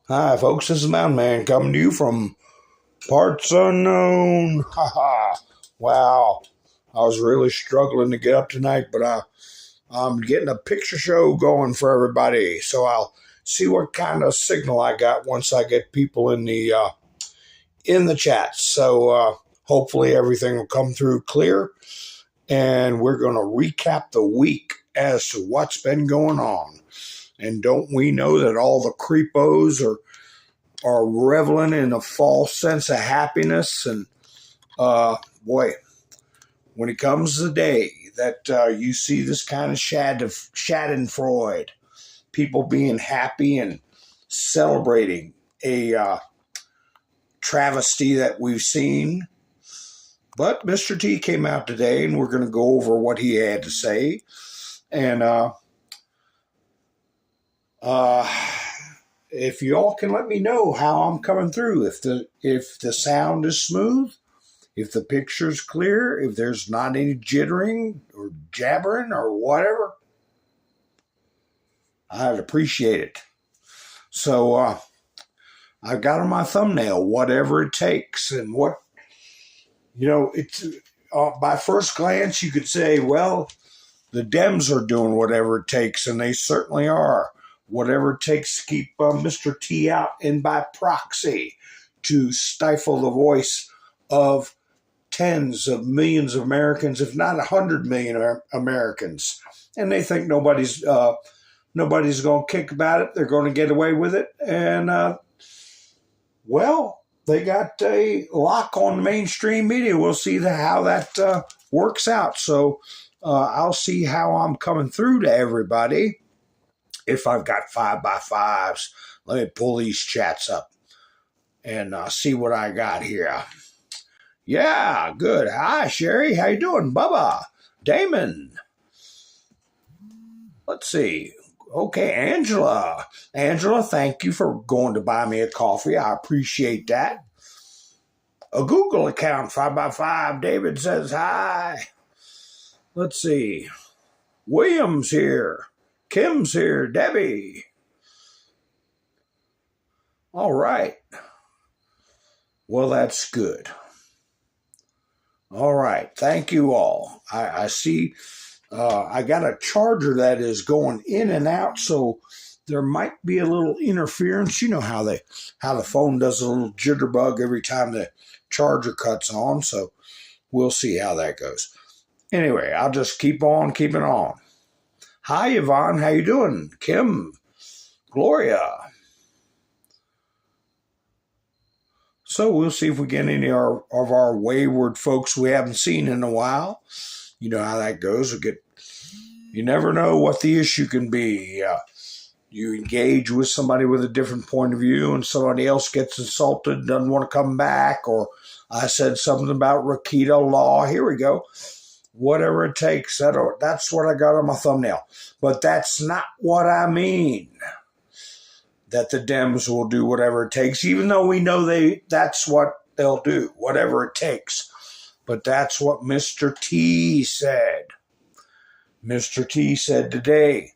Hi, folks. This is Mountain Man coming to you from parts unknown. Ha ha. Wow. I was really struggling to get up tonight, but I'm getting a picture show going for everybody. So I'll see what kind of signal I got once I get people in the chat. So hopefully everything will come through clear, and we're going to recap the week as to what's been going on. And don't we know that all the creepos are reveling in a false sense of happiness? And boy, when it comes to the day that you see this kind of schadenfreude, people being happy and celebrating a travesty that we've seen. But Mr. T came out today, and we're going to go over what he had to say. And if you all can let me know how I'm coming through, if the sound is smooth, if the picture's clear, if there's not any jittering or jabbering or whatever, I'd appreciate it. So I've got on my thumbnail, whatever it takes. And it's by first glance, you could say, well, the Dems are doing whatever it takes, and they certainly are. Whatever it takes to keep Mr. T out, and by proxy to stifle the voice of tens of millions of Americans, if not 100 million Americans. And they think nobody's going to kick about it. They're going to get away with it. And, they got a lock on the mainstream media. We'll see how that works out. So I'll see how I'm coming through to everybody. If I've got 5x5s, let me pull these chats up and see what I got here. Yeah, good. Hi, Sherry. How you doing? Bubba. Damon. Let's see. Okay, Angela. Angela, thank you for going to buy me a coffee. I appreciate that. A Google account, 5x5. David says hi. Let's see. William's here. Kim's here. Debbie. All right. Well, that's good. All right. Thank you all. I see I got a charger that is going in and out, so there might be a little interference. You know how the phone does a little jitterbug every time the charger cuts on, so we'll see how that goes. Anyway, I'll just keep on keeping on. Hi, Yvonne. How you doing? Kim. Gloria. So we'll see if we get any of our wayward folks we haven't seen in a while. You know how that goes. You never know what the issue can be. You engage with somebody with a different point of view, and somebody else gets insulted, doesn't want to come back, or I said something about recusal law. Here we go. Whatever it takes. That's what I got on my thumbnail. But that's not what I mean. That the Dems will do whatever it takes, even though we know that's what they'll do, whatever it takes. But that's what Mr. T said. Mr. T said today,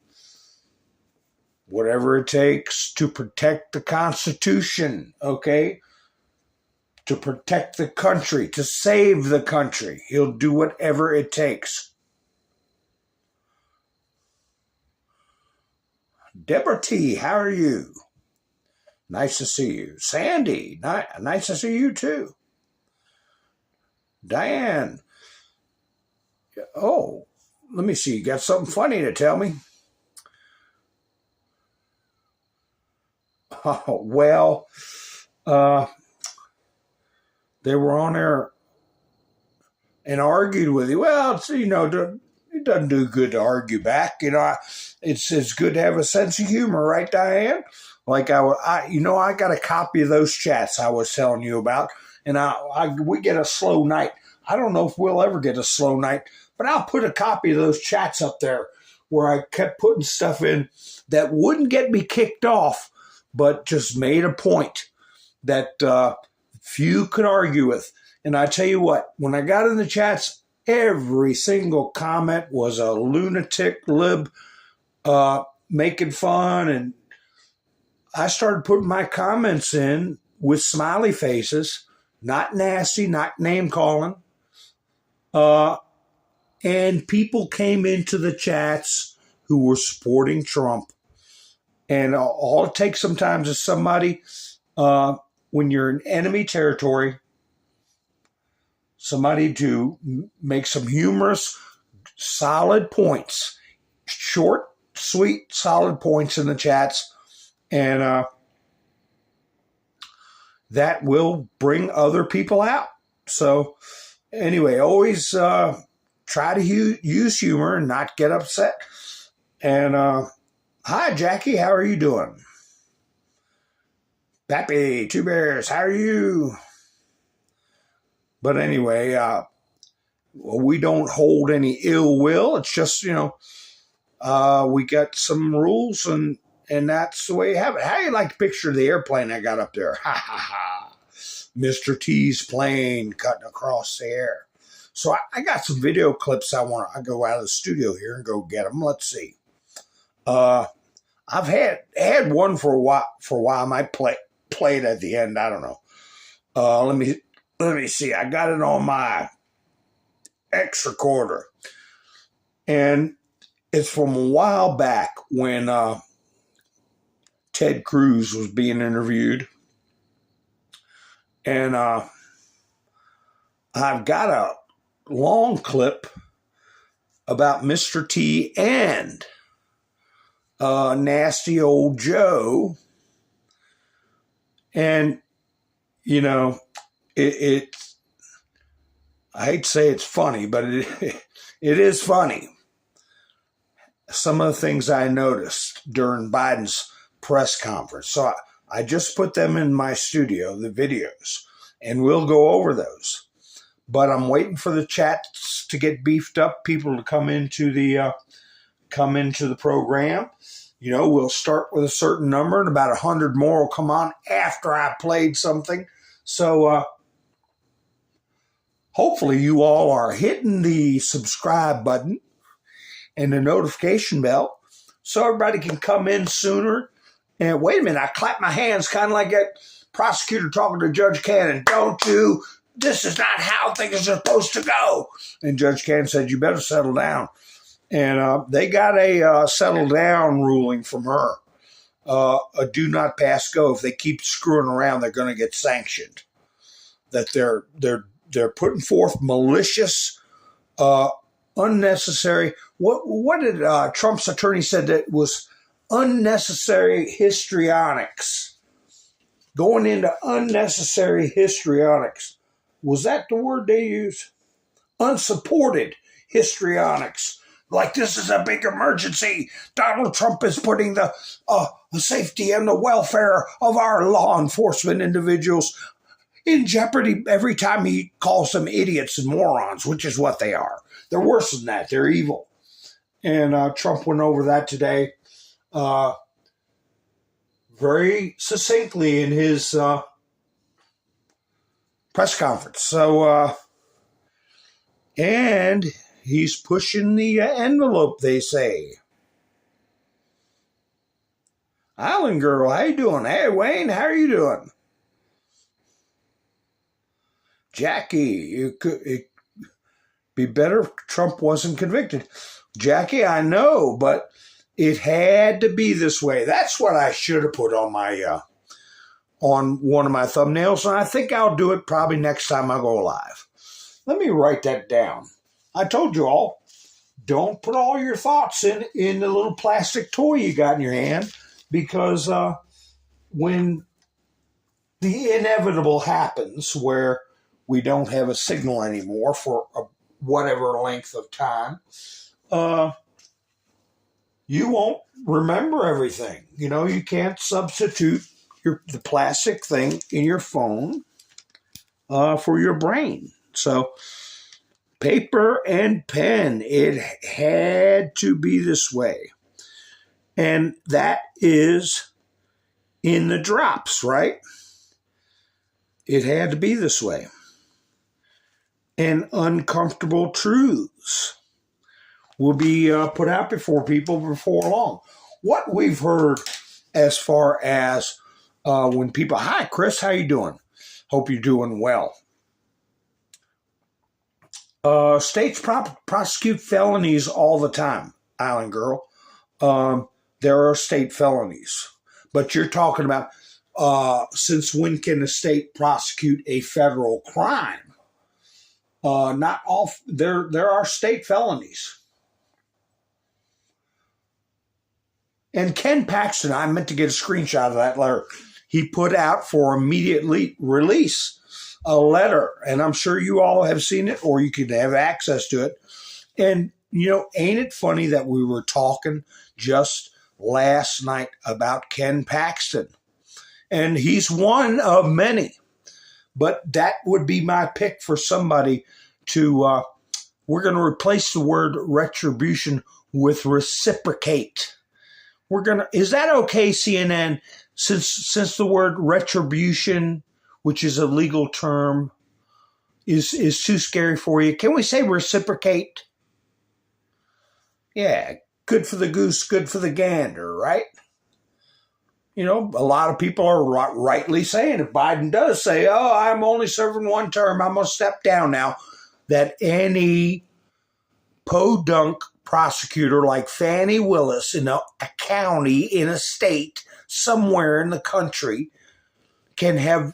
whatever it takes to protect the Constitution, okay? To protect the country, to save the country. He'll do whatever it takes. Deborah T., how are you? Nice to see you. Sandy, nice to see you too. Diane. Oh, let me see. You got something funny to tell me? Oh, well, they were on there and argued with you. Well, it doesn't do good to argue back. It's good to have a sense of humor, right, Diane? Like I got a copy of those chats I was telling you about, and we get a slow night. I don't know if we'll ever get a slow night, but I'll put a copy of those chats up there where I kept putting stuff in that wouldn't get me kicked off, but just made a point that few could argue with. And I tell you what, when I got in the chats, every single comment was a lunatic lib making fun, and I started putting my comments in with smiley faces, not nasty, not name calling. And people came into the chats who were supporting Trump. And all it takes sometimes is somebody, when you're in enemy territory, somebody to make some humorous, solid points, short, sweet, solid points in the chats. And that will bring other people out. So anyway, always try to use humor and not get upset. And hi, Jackie, how are you doing? Pappy, Two Bears, how are you? But anyway, we don't hold any ill will. It's just, we got some rules, and that's the way you have it. How do you like the picture of the airplane I got up there? Ha, ha, ha. Mr. T's plane cutting across the air. So I got some video clips I go out of the studio here and go get them. Let's see. I've had one for a while. I might play it at the end. I don't know. Let me see. I got it on my X recorder, and it's from a while back when Ted Cruz was being interviewed, and I've got a long clip about Mr. T and Nasty Old Joe. And, I hate to say it's funny, but it is funny. Some of the things I noticed during Biden's press conference. So I just put them in my studio, the videos, and we'll go over those. But I'm waiting for the chats to get beefed up, people to come into the program. We'll start with a certain number, and about 100 more will come on after I played something. So hopefully you all are hitting the subscribe button and the notification bell so everybody can come in sooner. And wait a minute, I clap my hands kind of like that prosecutor talking to Judge Cannon. This is not how things are supposed to go. And Judge Cannon said, you better settle down. And they got a settle down ruling from her, a do not pass go. If they keep screwing around, they're going to get sanctioned. That they're putting forth malicious, unnecessary. What did Trump's attorney said that was unnecessary histrionics? Going into unnecessary histrionics. Was that the word they used? Unsupported histrionics. Like this is a big emergency. Donald Trump is putting the safety and the welfare of our law enforcement individuals in jeopardy every time he calls them idiots and morons, which is what they are. They're worse than that. They're evil. And Trump went over that today very succinctly in his press conference. So, and he's pushing the envelope, they say. Island Girl, how you doing? Hey, Wayne, how are you doing? Jackie, it'd be better if Trump wasn't convicted. Jackie, I know, but it had to be this way. That's what I should have put on my on one of my thumbnails, and I think I'll do it probably next time I go live. Let me write that down. I told you all, don't put all your thoughts in the little plastic toy you got in your hand, because when the inevitable happens where we don't have a signal anymore for whatever length of time, you won't remember everything. You can't substitute the plastic thing in your phone for your brain. So paper and pen, it had to be this way. And that is in the drops, right? It had to be this way. And uncomfortable truths will be put out before people before long. What we've heard as far as when people, hi, Chris, how you doing? Hope you're doing well. States prosecute felonies all the time, Island Girl. There are state felonies. But you're talking about since when can a state prosecute a federal crime? Not all. There are state felonies. And Ken Paxton, I meant to get a screenshot of that letter. He put out for immediate release a letter, and I'm sure you all have seen it, or you could have access to it. And, you know, ain't it funny that we were talking just last night about Ken Paxton? And he's one of many. But that would be my pick for somebody to, we're going to replace the word retribution with reciprocate. Is that okay, CNN? Since the word retribution, which is a legal term, is too scary for you, can we say reciprocate? Yeah, good for the goose, good for the gander, right? You know, a lot of people are rightly saying, if Biden does say, oh, I'm only serving one term, I'm going to step down now, that any podunk prosecutor like Fannie Willis in a county, in a state, somewhere in the country can have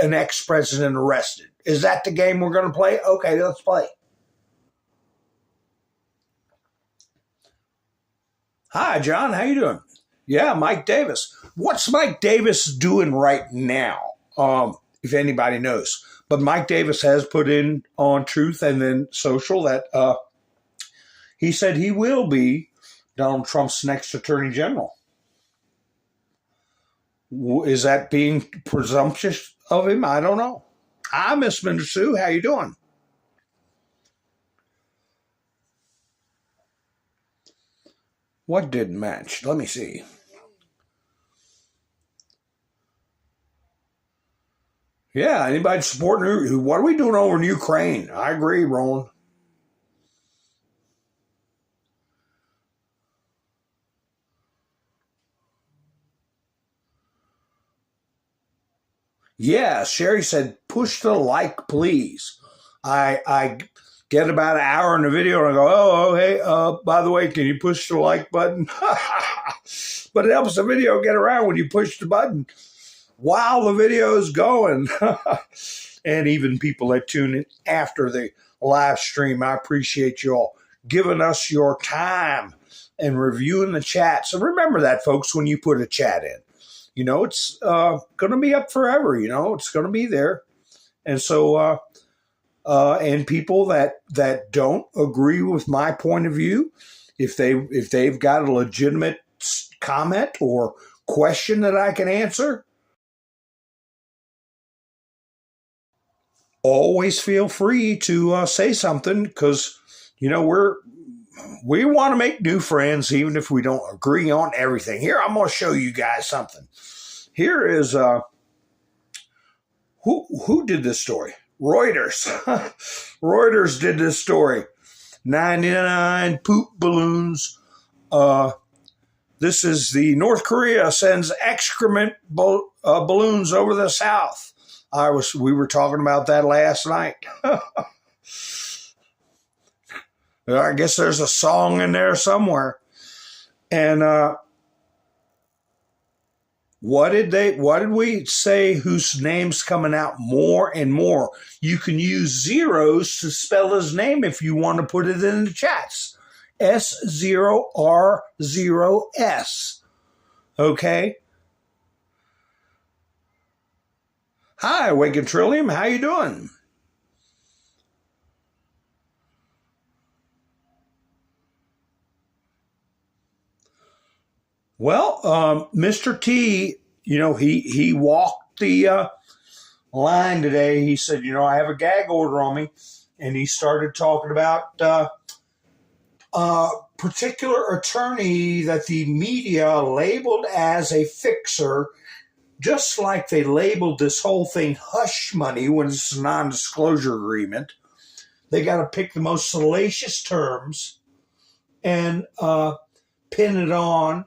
an ex-president arrested. Is that the game we're going to play? Okay, let's play. Hi, John. How you doing? Yeah, Mike Davis. What's Mike Davis doing right now? If anybody knows. But Mike Davis has put in on Truth and then Social that he said he will be Donald Trump's next attorney general. Is that being presumptuous of him? I don't know. Hi, Miss Minder Sue. How you doing? What didn't match? Let me see. Yeah, anybody supporting? What are we doing over in Ukraine? I agree, Roland. Yeah, Sherry said, push the like, please. I get about an hour in the video and I go, oh, hey, by the way, can you push the like button? But it helps the video get around when you push the button while the video is going. And even people that tune in after the live stream, I appreciate you all giving us your time and reviewing the chat. So remember that, folks, when you put a chat in. You know, it's going to be up forever. You know, it's going to be there. And so, and people that don't agree with my point of view, if they've got a legitimate comment or question that I can answer, always feel free to say something, because, you know, we want to make new friends, even if we don't agree on everything. Here, I'm going to show you guys something. Here is who did this story? Reuters. Reuters did this story. 99 poop balloons. This is the North Korea sends excrement balloons over the South. We were talking about that last night. I guess there's a song in there somewhere. And what did we say whose name's coming out more and more? You can use zeros to spell his name if you want to put it in the chats. S0R0S. Okay? Hi, Awaken Trillium. How you doing? Well, Mr. T, you know, he walked the line today. He said, you know, I have a gag order on me. And he started talking about a particular attorney that the media labeled as a fixer, just like they labeled this whole thing hush money when it's a non-disclosure agreement. They got to pick the most salacious terms and pin it on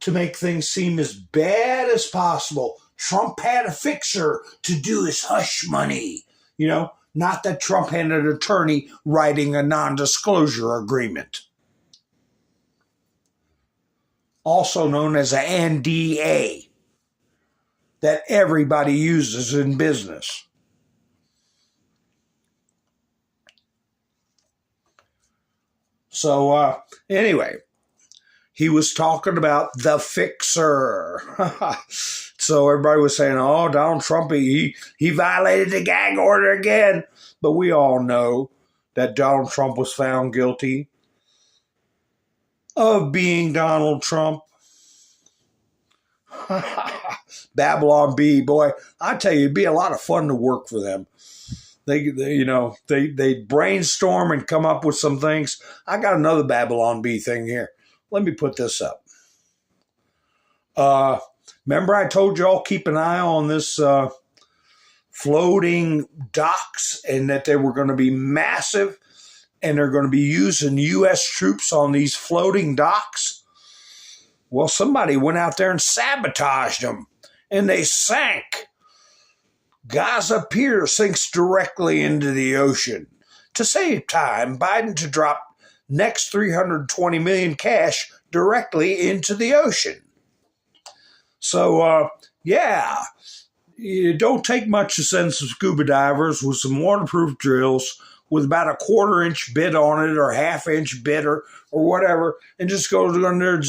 to make things seem as bad as possible. Trump had a fixer to do his hush money. You know, not that Trump had an attorney writing a non-disclosure agreement, also known as an NDA, that everybody uses in business. So anyway, he was talking about the fixer. So everybody was saying, oh, Donald Trump, he violated the gag order again. But we all know that Donald Trump was found guilty of being Donald Trump. Babylon Bee, boy, I tell you, it'd be a lot of fun to work for them. They brainstorm and come up with some things. I got another Babylon Bee thing here. Let me put this up. Remember I told you all keep an eye on this floating docks, and that they were going to be massive, and they're going to be using U.S. troops on these floating docks? Well, somebody went out there and sabotaged them, and they sank. Gaza Pier sinks directly into the ocean. To save time, Biden to drop next $320 million cash directly into the ocean. So, it don't take much to send some scuba divers with some waterproof drills with about a 1/4-inch bit on it or 1/2-inch bit or whatever, and just go down there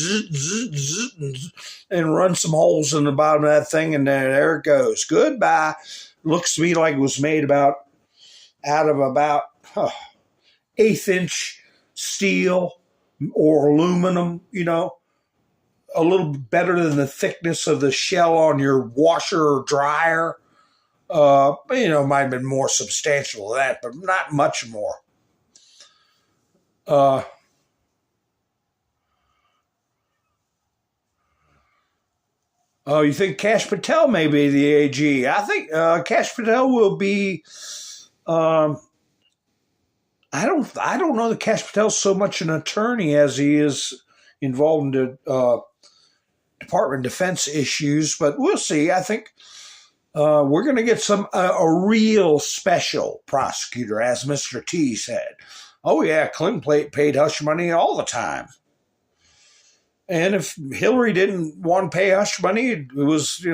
and run some holes in the bottom of that thing, and there it goes. Goodbye. Looks to me like it was made out of about 1/8-inch steel or aluminum, a little better than the thickness of the shell on your washer or dryer. But, it might have been more substantial than that, but not much more. You think Kash Patel may be the AG? I think Kash Patel will be. I don't know that Kash Patel's so much an attorney as he is involved in the Department of Defense issues, but we'll see. I think we're going to get a real special prosecutor, as Mr. T said. Oh yeah, Clinton paid hush money all the time. And if Hillary didn't want to pay hush money, it was,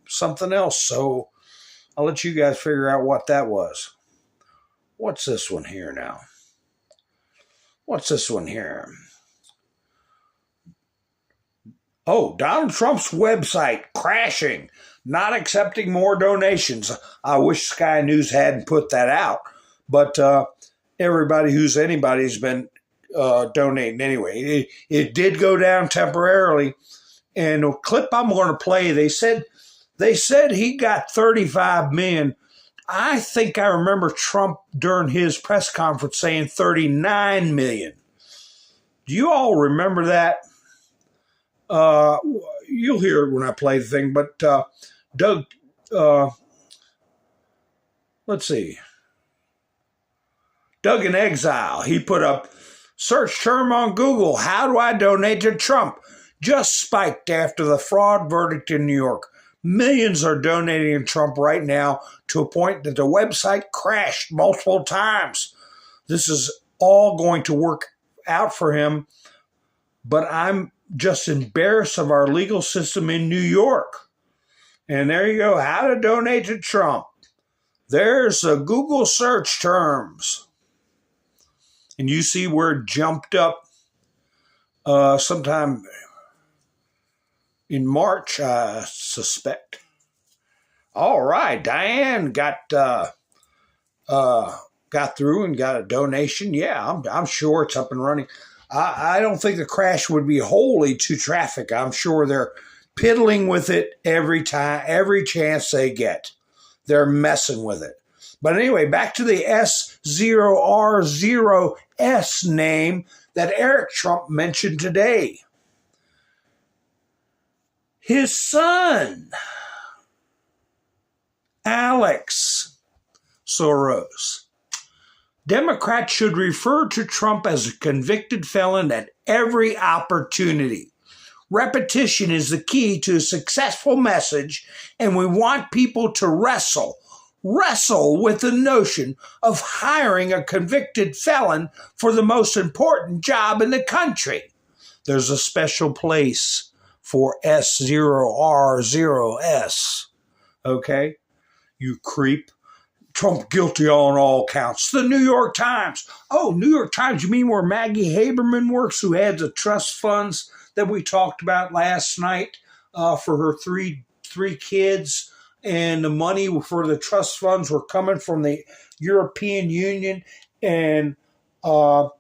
something else. So I'll let you guys figure out what that was. What's this one here now? What's this one here? Oh, Donald Trump's website crashing, not accepting more donations. I wish Sky News hadn't put that out, but anybody's been donating anyway. It did go down temporarily, and the clip I'm going to play, they said he got 35 million. I think I remember Trump during his press conference saying 39 million. Do you all remember that? You'll hear it when I play the thing, but Doug, let's see. Doug in Exile, he put up, search term on Google, how do I donate to Trump? Just spiked after the fraud verdict in New York. Millions are donating to Trump right now to a point that the website crashed multiple times. This is all going to work out for him, but I'm just embarrassed of our legal system in New York. And there you go, how to donate to Trump. There's the Google search terms. And you see where it jumped up sometime in March, I suspect. All right, Diane got through and got a donation. Yeah, I'm sure it's up and running. I don't think the crash would be wholly to traffic. I'm sure they're piddling with it every chance they get. They're messing with it. But anyway, back to the S0R0S name that Eric Trump mentioned today. His son, Alex Soros. Democrats should refer to Trump as a convicted felon at every opportunity. Repetition is the key to a successful message, and we want people to wrestle with the notion of hiring a convicted felon for the most important job in the country. There's a special place for S0R0S. Okay? You creep. Trump guilty on all counts. The New York Times. Oh, New York Times, you mean where Maggie Haberman works, who had the trust funds that we talked about last night for her three kids, and the money for the trust funds were coming from the European Union, and the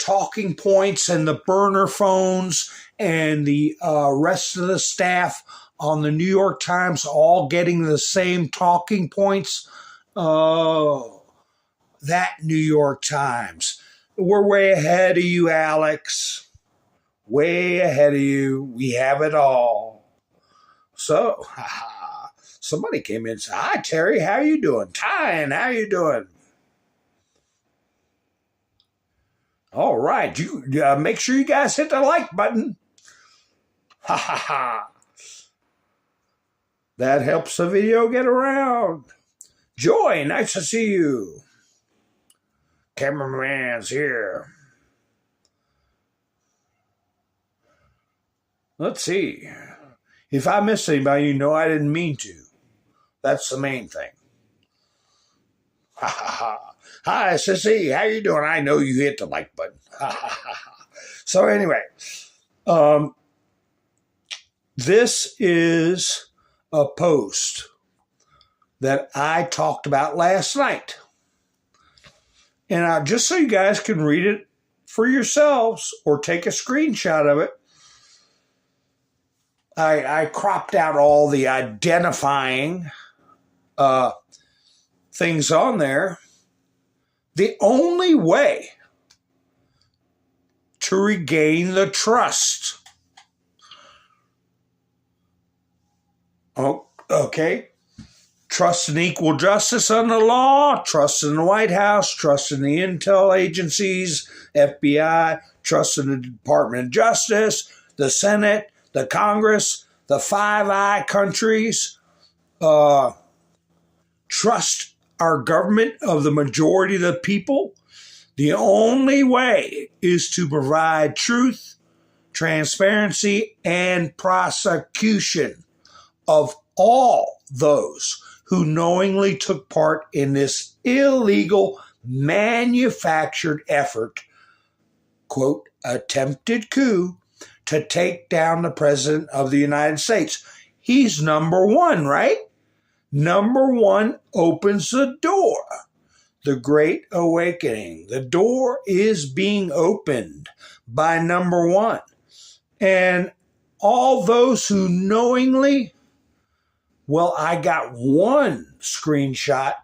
talking points and the burner phones and the rest of the staff on the New York Times all getting the same talking points. Oh, that New York Times. We're way ahead of you, Alex. Way ahead of you. We have it all. So, somebody came in and said, "Hi, Terry, how you doing? Tyan, how you doing?" All right, you make sure you guys hit the like button. Ha ha ha. That helps the video get around. Joy, nice to see you. Cameraman's here. Let's see. If I missed anybody, you know I didn't mean to. That's the main thing. Ha ha ha. Hi, Sissy. How you doing? I know you hit the like button. Ha ha ha. So anyway, this is a post that I talked about last night. And just so you guys can read it for yourselves or take a screenshot of it, I cropped out all the identifying things on there. The only way to regain the trust. Oh, okay. Trust in equal justice under the law, trust in the White House, trust in the intel agencies, FBI, trust in the Department of Justice, the Senate, the Congress, the Five Eye countries, trust our government of the majority of the people. The only way is to provide truth, transparency, and prosecution of all those who knowingly took part in this illegal manufactured effort, quote, attempted coup, to take down the President of the United States. He's number one, right? Number one opens the door. The Great Awakening. The door is being opened by number one. And all those who knowingly, well, I got one screenshot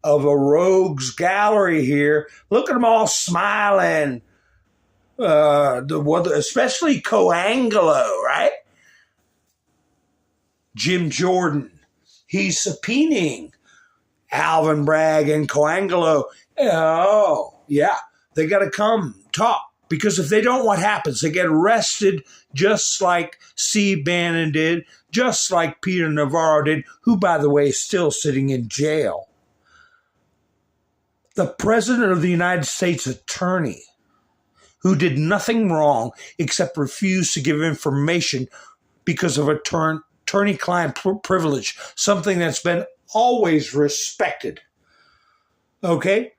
of a rogues gallery here. Look at them all smiling. Especially Coangelo, right? Jim Jordan. He's subpoenaing Alvin Bragg and Coangelo. Oh, yeah. They got to come talk. Because if they don't, what happens? They get arrested just like Steve Bannon did, just like Peter Navarro did, who, by the way, is still sitting in jail. The President of the United States attorney, who did nothing wrong except refuse to give information because of attorney-client privilege, something that's been always respected. Okay?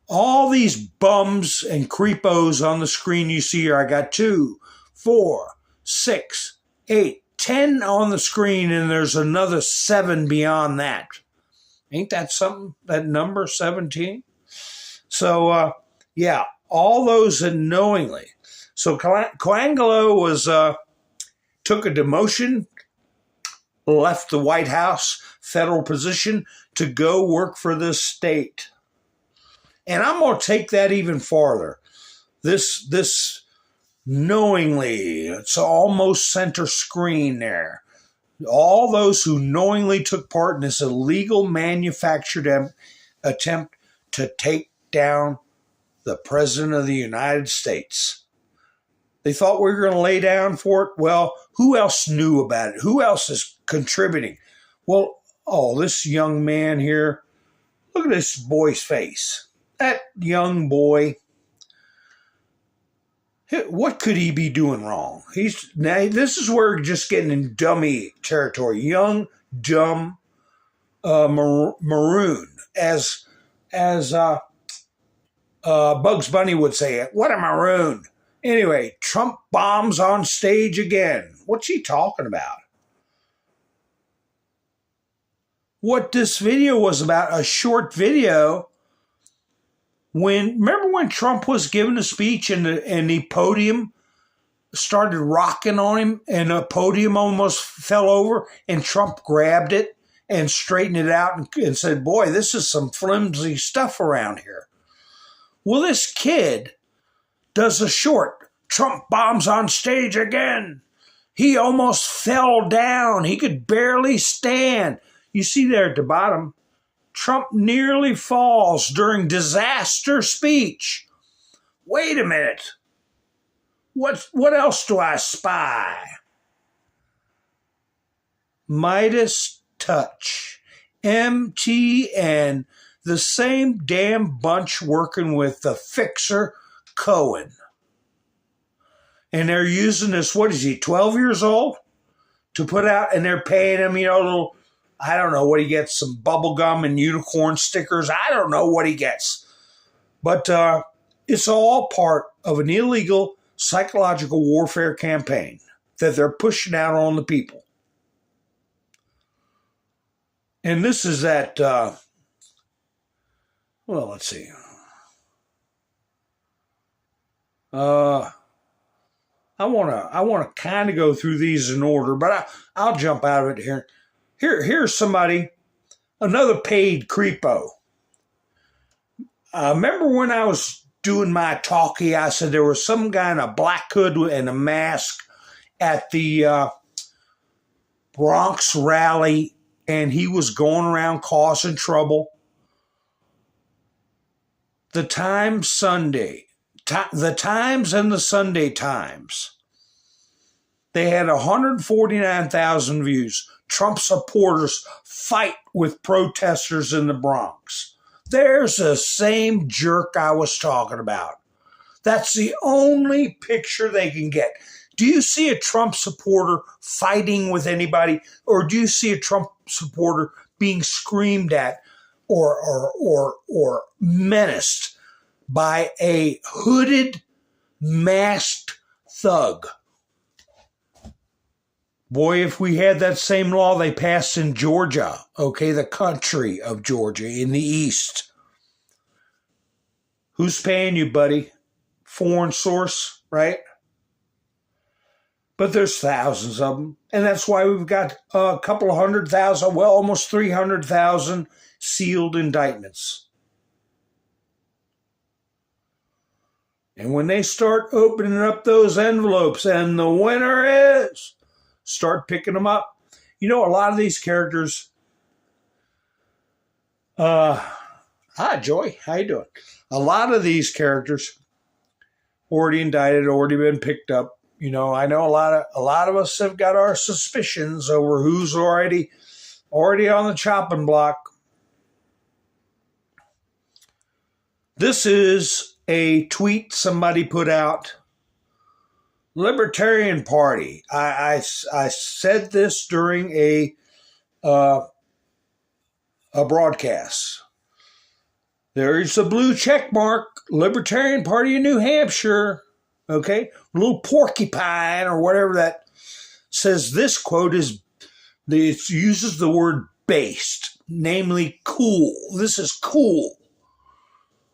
All these bums and creepos on the screen you see here, I got 2, 4, 6, 8, 10 on the screen, and there's another 7 beyond that. Ain't that something, that number 17? So, yeah, all those that knowingly. So Coangelo was took a demotion, left the White House federal position to go work for the state. And I'm going to take that even farther. This knowingly, it's almost center screen there. All those who knowingly took part in this illegal manufactured attempt to take down the President of the United States. They thought we were going to lay down for it. Well, who else knew about it? Who else is contributing? Well, this young man here, look at this boy's face. That young boy, what could he be doing wrong? Now this is where we're just getting in dummy territory. Young, dumb, maroon, as Bugs Bunny would say it. What a maroon. Anyway, Trump bombs on stage again. What's he talking about? What this video was about, a short video. Remember when Trump was giving a speech and the podium started rocking on him and the podium almost fell over and Trump grabbed it and straightened it out and said, boy, this is some flimsy stuff around here. Well, this kid does a short. Trump bombs on stage again. He almost fell down. He could barely stand. You see there at the bottom, Trump nearly falls during disaster speech. Wait a minute. What else do I spy? Midas touch. MTN. The same damn bunch working with the fixer Cohen. And they're using this, what is he, 12 years old? To put out, and they're paying him, little, I don't know what he gets, some bubble gum and unicorn stickers. I don't know what he gets. But it's all part of an illegal psychological warfare campaign that they're pushing out on the people. And this is at, let's see. I want to kind of go through these in order, but I'll jump out of it here. Here's somebody, another paid creepo. Remember when I was doing my talkie, I said there was some guy in a black hood and a mask at the Bronx rally, and he was going around causing trouble. The Times Sunday. The Times and the Sunday Times. They had 149,000 views. Trump supporters fight with protesters in the Bronx. There's the same jerk I was talking about. That's the only picture they can get. Do you see a Trump supporter fighting with anybody? Or do you see a Trump supporter being screamed at or menaced by a hooded, masked thug? Boy, if we had that same law they passed in Georgia, okay, the country of Georgia in the East. Who's paying you, buddy? Foreign source, right? But there's thousands of them. And that's why we've got a couple of 100,000, almost 300,000 sealed indictments. And when they start opening up those envelopes and the winner is, start picking them up. A lot of these characters, hi, Joy, how you doing? A lot of these characters already indicted, already been picked up. I know a lot of us have got our suspicions over who's already on the chopping block. This is a tweet somebody put out. Libertarian Party. I said this during a broadcast. There's a blue check mark. Libertarian Party in New Hampshire. Okay, a little porcupine or whatever that says. This quote it uses the word based, namely cool. This is cool.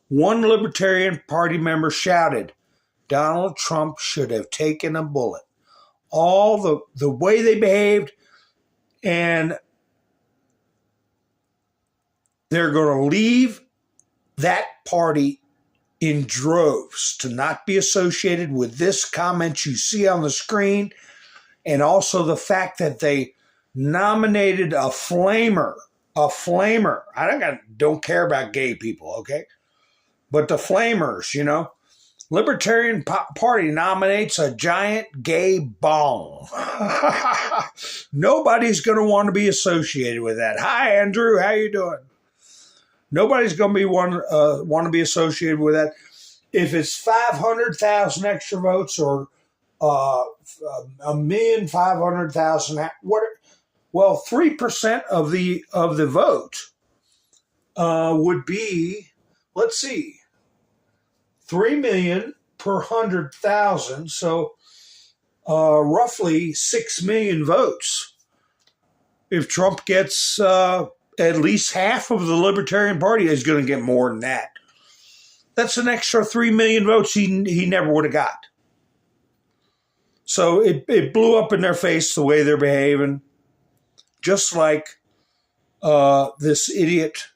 One Libertarian Party member shouted, Donald Trump should have taken a bullet. All the way they behaved, and they're going to leave that party in droves to not be associated with this comment you see on the screen, and also the fact that they nominated a flamer. I don't care about gay people, okay? But the flamers, Libertarian Party nominates a giant gay bong. Nobody's going to want to be associated with that. Hi, Andrew. How you doing? Nobody's going to be want to be associated with that. If it's 500,000 extra votes or 1,500,000, what? Well, 3% of the vote would be, let's see, 3 million per 100,000, so roughly 6 million votes. If Trump gets at least half of the Libertarian Party, is going to get more than that. That's an extra 3 million votes he never would have got. So it blew up in their face the way they're behaving, just like this idiot.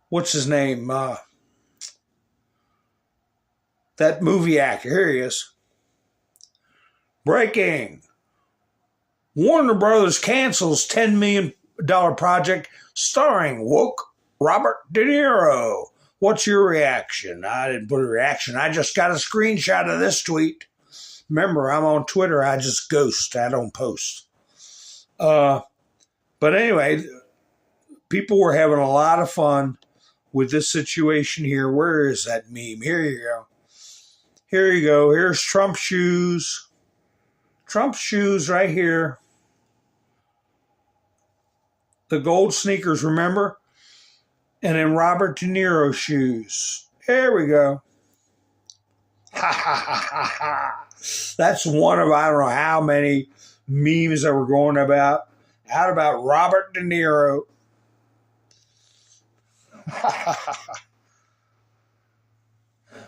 What's his name? That movie actor. Here he is. Breaking. Warner Brothers cancels $10 million project starring woke Robert De Niro. What's your reaction? I didn't put a reaction. I just got a screenshot of this tweet. Remember, I'm on Twitter. I just ghost. I don't post. But anyway, people were having a lot of fun with this situation here. Where is that meme? Here you go. Here you go. Here's Trump's shoes. Trump's shoes right here. The gold sneakers, remember? And then Robert De Niro's shoes. There we go. Ha ha ha ha ha. That's one of I don't know how many memes that were going about Robert De Niro.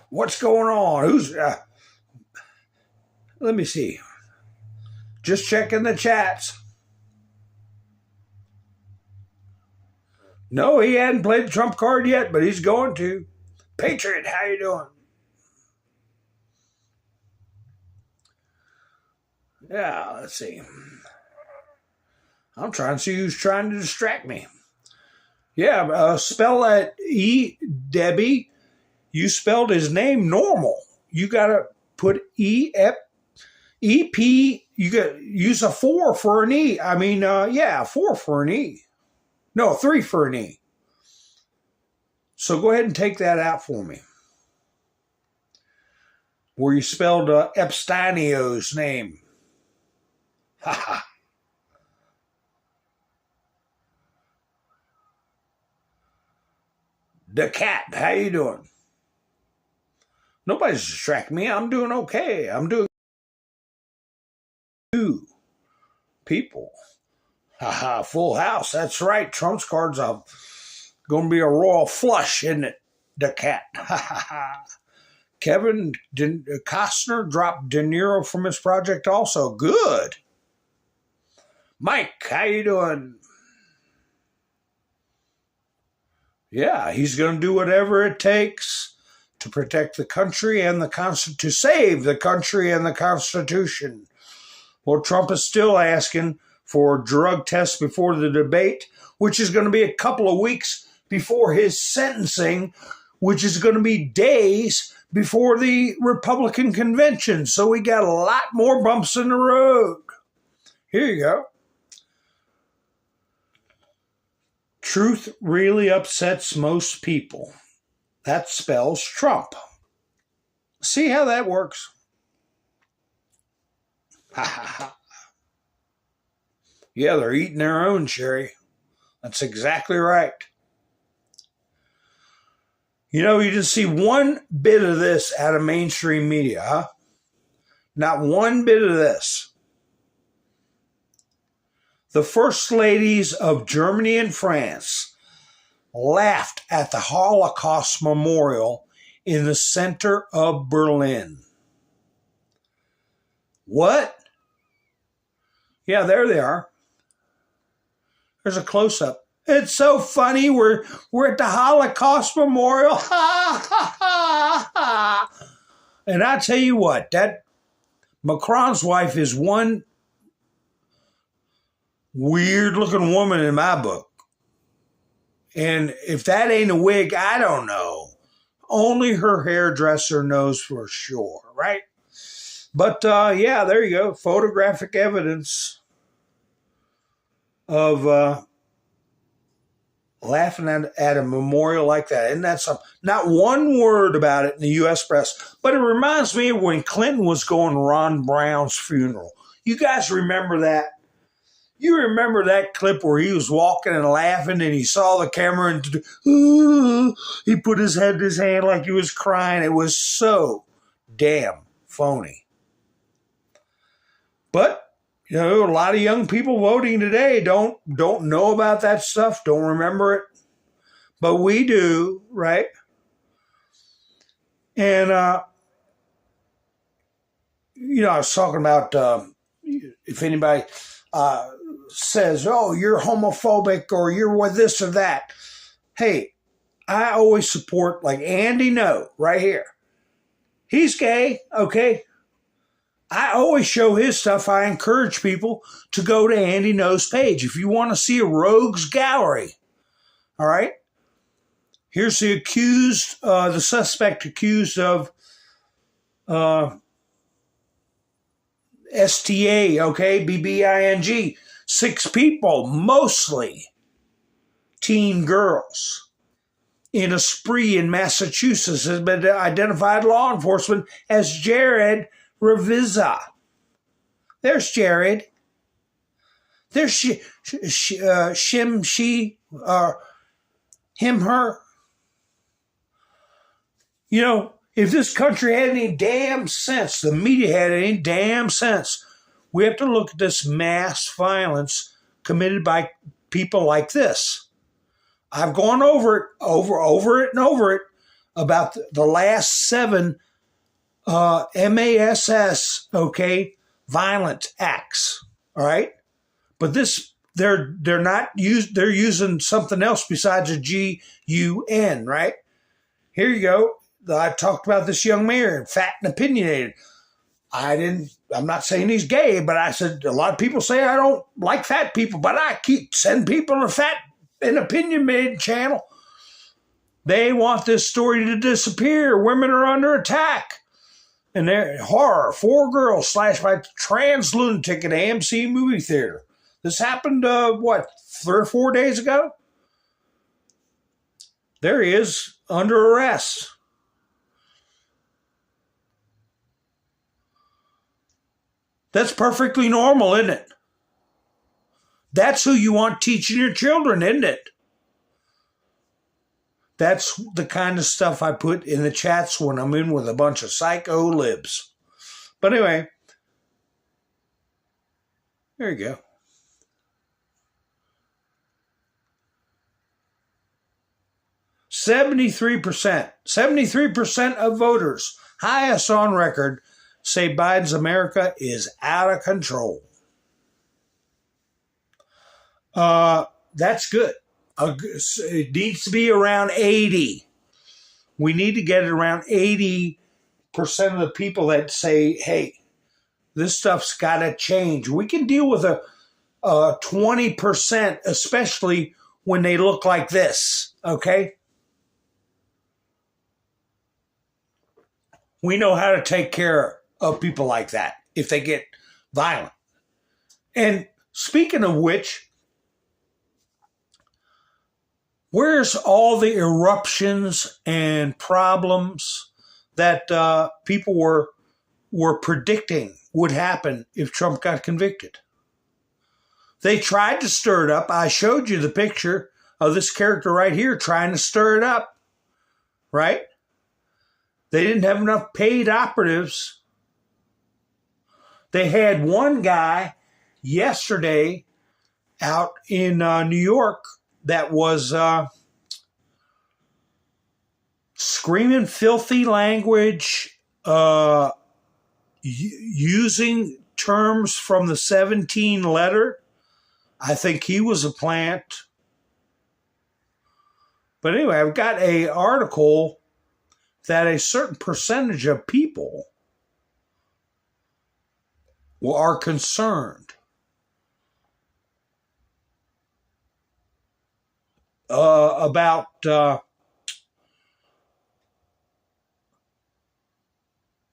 What's going on? Who's? Let me see. Just checking the chats. No, he hadn't played the Trump card yet, but he's going to. Patriot, how you doing? Yeah, let's see. I'm trying to see who's trying to distract me. Yeah, spell that E, Debbie. You spelled his name normal. You got to put E-P. You got to use a 4 for an E. I mean, 4 for an E. No, 3 for an E. So go ahead and take that out for me. Where you spelled Epsteinio's name. Ha ha. The cat, how you doing? Nobody's distracting me. I'm doing okay. I'm doing two people. Haha, full house. That's right. Trump's card's going to be a royal flush, isn't it? The cat. Kevin Costner dropped De Niro from his project also. Good. Mike, how you doing? Yeah, he's going to do whatever it takes to protect the country and to save the country and the Constitution. Well, Trump is still asking for drug tests before the debate, which is going to be a couple of weeks before his sentencing, which is going to be days before the Republican convention. So we got a lot more bumps in the road. Here you go. Truth really upsets most people. That spells Trump. See how that works? Ha ha ha. Yeah, they're eating their own, Sherry. That's exactly right. You know, you didn't see one bit of this out of mainstream media, huh? Not one bit of this. The first ladies of Germany and France laughed at the Holocaust Memorial in the center of Berlin. What? Yeah, there they are. There's a close-up. It's so funny. We're at the Holocaust Memorial. Ha, ha, ha, ha. And I tell you what, that Macron's wife is one weird-looking woman in my book. And if that ain't a wig, I don't know. only her hairdresser knows for sure, right? But yeah, there you go. Photographic evidence of laughing at a memorial like that. Isn't that something? Not one word about it in the U.S. press. But it reminds me of when Clinton was going to Ron Brown's funeral. You guys remember that? You remember that clip where he was walking and laughing and he saw the camera and he put his head in his hand like he was crying. It was so damn phony. But, you know, a lot of young people voting today don't know about that stuff, don't remember it. But we do, right? And, you know, I was talking about if anybody says, oh, you're homophobic or you're with this or that. Hey, I always support, like Andy No, right here. He's gay, okay? I always show his stuff. I encourage people to go to Andy No's page. If you want to see a rogues gallery, all right? Here's the accused, the suspect accused of STA, okay, BBING. 6 people, mostly teen girls, in a spree in Massachusetts has been identified law enforcement as Jared Reviza. There's Jared. There's Shim, she, him, her. You know, if this country had any damn sense, the media had any damn sense, we have to look at this mass violence committed by people like this. I've gone over it about the last 7 MASS, okay, violent acts, all right? But this, they're using something else besides a GUN, right? Here you go. I talked about this young man, fat and opinionated. I'm not saying he's gay, but I said a lot of people say I don't like fat people, but I keep sending people to fat and opinionated channel. They want this story to disappear. Women are under attack. And they're horror. 4 girls slashed by trans lunatic at AMC movie theater. This happened, 3 or 4 days ago? There he is, under arrest. That's perfectly normal, isn't it? That's who you want teaching your children, isn't it? That's the kind of stuff I put in the chats when I'm in with a bunch of psycho libs. But anyway, there you go. "73% of voters, highest on record, say Biden's America is out of control." That's good. It needs to be around 80. We need to get it around 80% of the people that say, hey, this stuff's got to change. We can deal with a 20%, especially when they look like this, okay? We know how to take care of people like that if they get violent. And speaking of which, where's all the eruptions and problems that people were predicting would happen if Trump got convicted? They tried to stir it up. I showed you the picture of this character right here trying to stir it up, right? They didn't have enough paid operatives. They had one guy yesterday out in New York that was screaming filthy language, using terms from the 17 letter. I think he was a plant. But anyway, I've got an article that a certain percentage of people are concerned about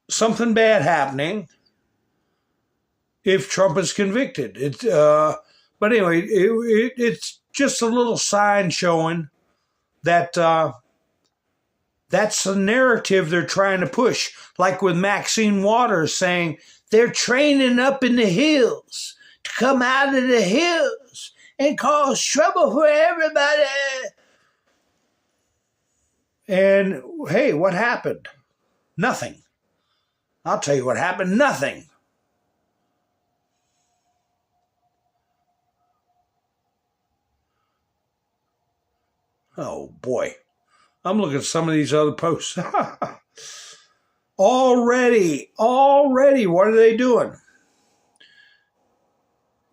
something bad happening if Trump is convicted. But anyway, it's just a little sign showing that that's the narrative they're trying to push. Like with Maxine Waters saying, they're training up in the hills to come out of the hills and cause trouble for everybody. And hey, what happened? Nothing. I'll tell you what happened. Nothing. Oh, boy. I'm looking at some of these other posts. Already, what are they doing?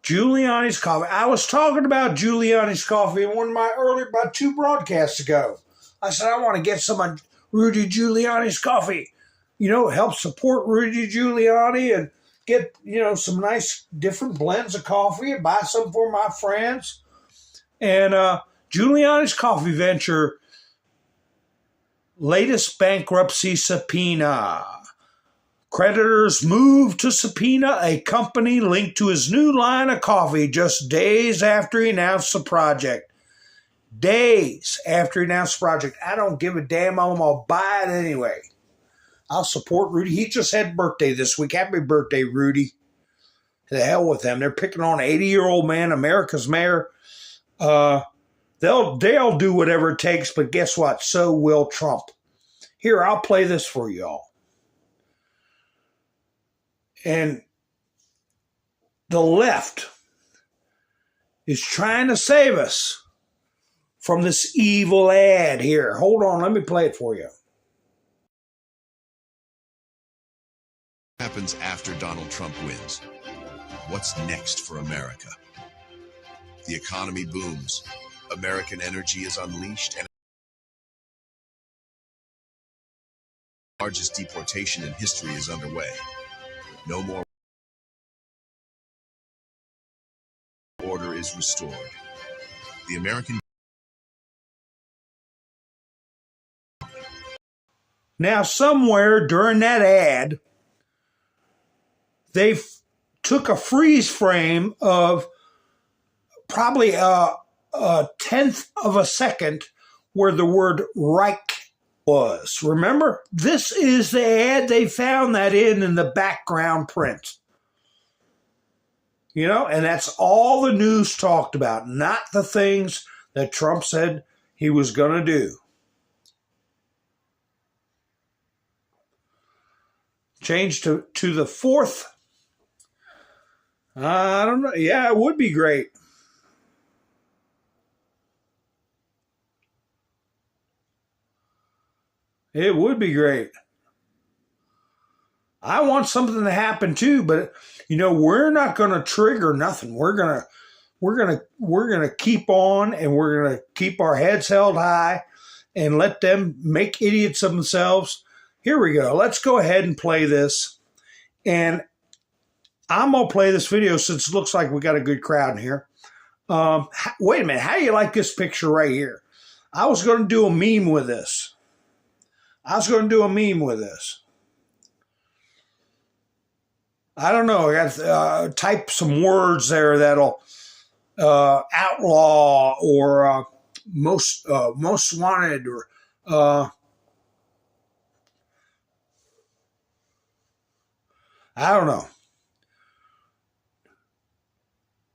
Giuliani's coffee. I was talking about Giuliani's coffee in one of my about 2 broadcasts ago. I said, I want to get some of Rudy Giuliani's coffee. Help support Rudy Giuliani and get, some nice different blends of coffee and buy some for my friends. And Giuliani's coffee venture, latest bankruptcy subpoena. Creditors move to subpoena a company linked to his new line of coffee just days after he announced the project. Days after he announced the project. I don't give a damn. I'm going to buy it anyway. I'll support Rudy. He just had birthday this week. Happy birthday, Rudy. To the hell with them. They're picking on an 80-year-old man, America's mayor. They'll do whatever it takes, but guess what? So will Trump. Here, I'll play this for y'all. And the left is trying to save us from this evil ad here. Hold on, let me play it for you. What happens after Donald Trump wins? What's next for America? The economy booms. American energy is unleashed, and the largest deportation in history is underway. No more. Order is restored. The American. Now, somewhere during that ad, they took a freeze frame of probably a tenth of a second where the word Reich was. Remember? This is the ad they found that in the background print. And that's all the news talked about, not the things that Trump said he was going to do. Change to the 4th. I don't know. Yeah, it would be great. It would be great. I want something to happen too, but we're not going to trigger nothing. We're going to keep on, and we're going to keep our heads held high and let them make idiots of themselves. Here we go. Let's go ahead and play this. And I'm going to play this video since it looks like we got a good crowd in here. Wait a minute. How do you like this picture right here? I was going to do a meme with this. I don't know. I got to type some words there that'll outlaw or most wanted or I don't know.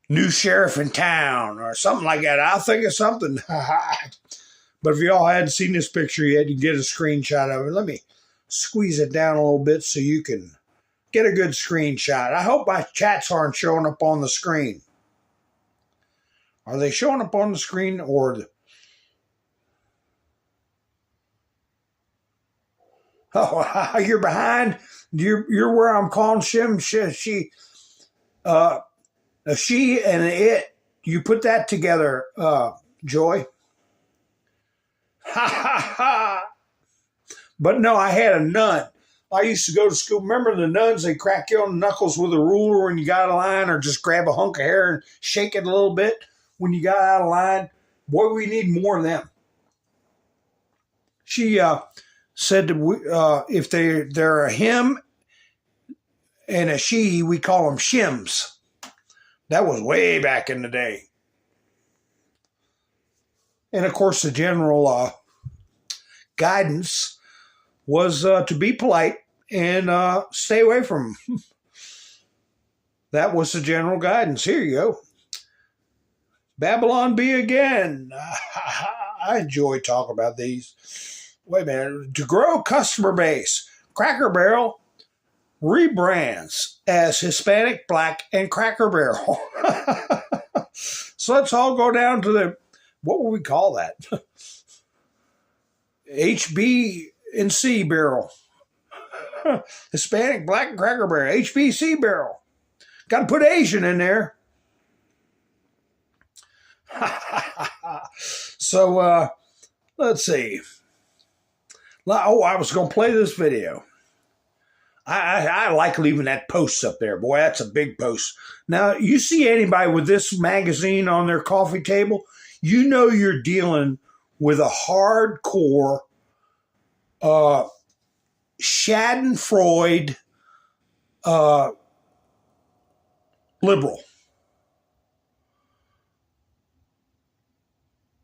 New sheriff in town or something like that. I'll think of something. But if y'all hadn't seen this picture yet, you can get a screenshot of it. Let me squeeze it down a little bit so you can get a good screenshot. I hope my chats aren't showing up on the screen. Are they showing up on the screen or oh, you're behind? You're where I'm calling she and it. You put that together, Joy. Ha ha ha. But no, I had a nun. I used to go to school. Remember the nuns? They crack you on the knuckles with a ruler when you got out of line, or just grab a hunk of hair and shake it a little bit when you got out of line. Boy, we need more of them. She said if they're a him and a she, we call them shims. That was way back in the day. And of course, the general guidance was to be polite and stay away from them. That was the general guidance. Here you go. Babylon B again. I enjoy talking about these. Wait a minute. To grow customer base, Cracker Barrel rebrands as Hispanic, Black, and Cracker Barrel. So let's all go down to the, what would we call that? HB and C Barrel. Hispanic, Black, and Cracker Barrel. HBC Barrel. Got to put Asian in there. So, let's see. Oh, I was going to play this video. I like leaving that post up there. Boy, that's a big post. Now, you see anybody with this magazine on their coffee table, you know you're dealing with a hardcore Schadenfreude liberal.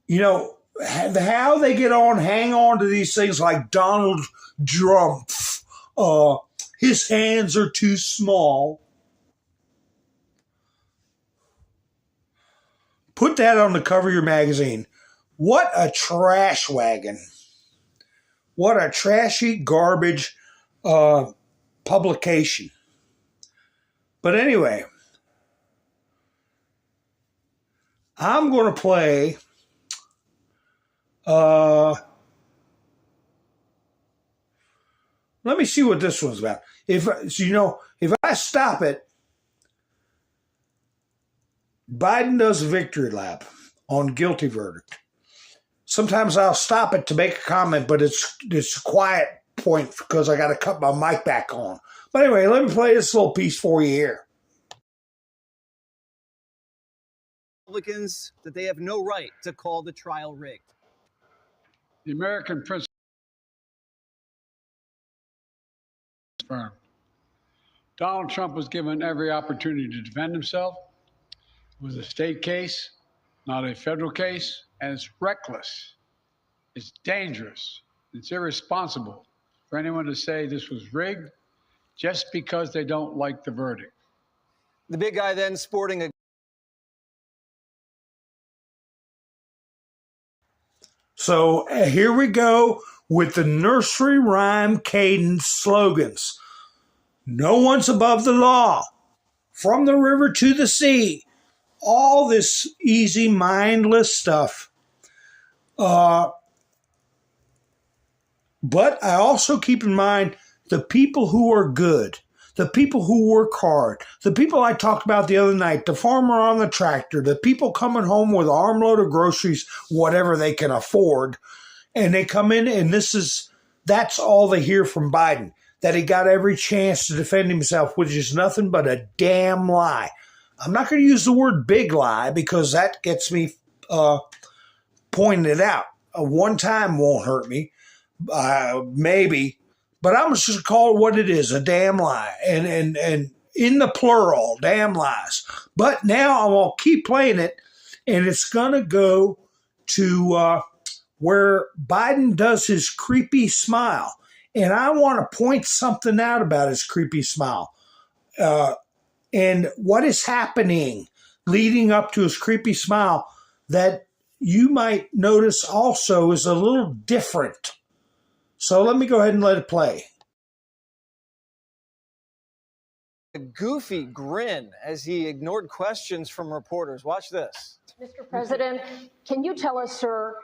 You know, how they hang on to these things like Donald Trump. His hands are too small. Put that on the cover of your magazine. What a trash wagon. What a trashy garbage publication. But anyway, I'm going to play let me see what this one's about. If I stop it, Biden does a victory lap on guilty verdict. Sometimes I'll stop it to make a comment, but it's a quiet point because I got to cut my mic back on. But anyway, let me play this little piece for you here. Republicans that they have no right to call the trial rigged. The American principle is firm. Donald Trump was given every opportunity to defend himself. It was a state case, not a federal case, and it's reckless. It's dangerous. It's irresponsible for anyone to say this was rigged just because they don't like the verdict. The big guy then sporting a So here we go with the nursery rhyme cadence slogans. No one's above the law. From the river to the sea. All this easy, mindless stuff. But I also keep in mind the people who are good. The people who work hard, the people I talked about the other night, the farmer on the tractor, the people coming home with an armload of groceries, whatever they can afford, and they come in and that's all they hear from Biden, that he got every chance to defend himself, which is nothing but a damn lie. I'm not going to use the word big lie because that gets me pointing it out. One time won't hurt me, maybe. But I'm just going to call it what it is, a damn lie. And in the plural, damn lies. But now I'm going to keep playing it, and it's going to go to where Biden does his creepy smile. And I want to point something out about his creepy smile. And what is happening leading up to his creepy smile that you might notice also is a little different. So let me go ahead and let it play. a goofy grin as he ignored questions from reporters. Watch this. Mr. President, can you tell us, sir,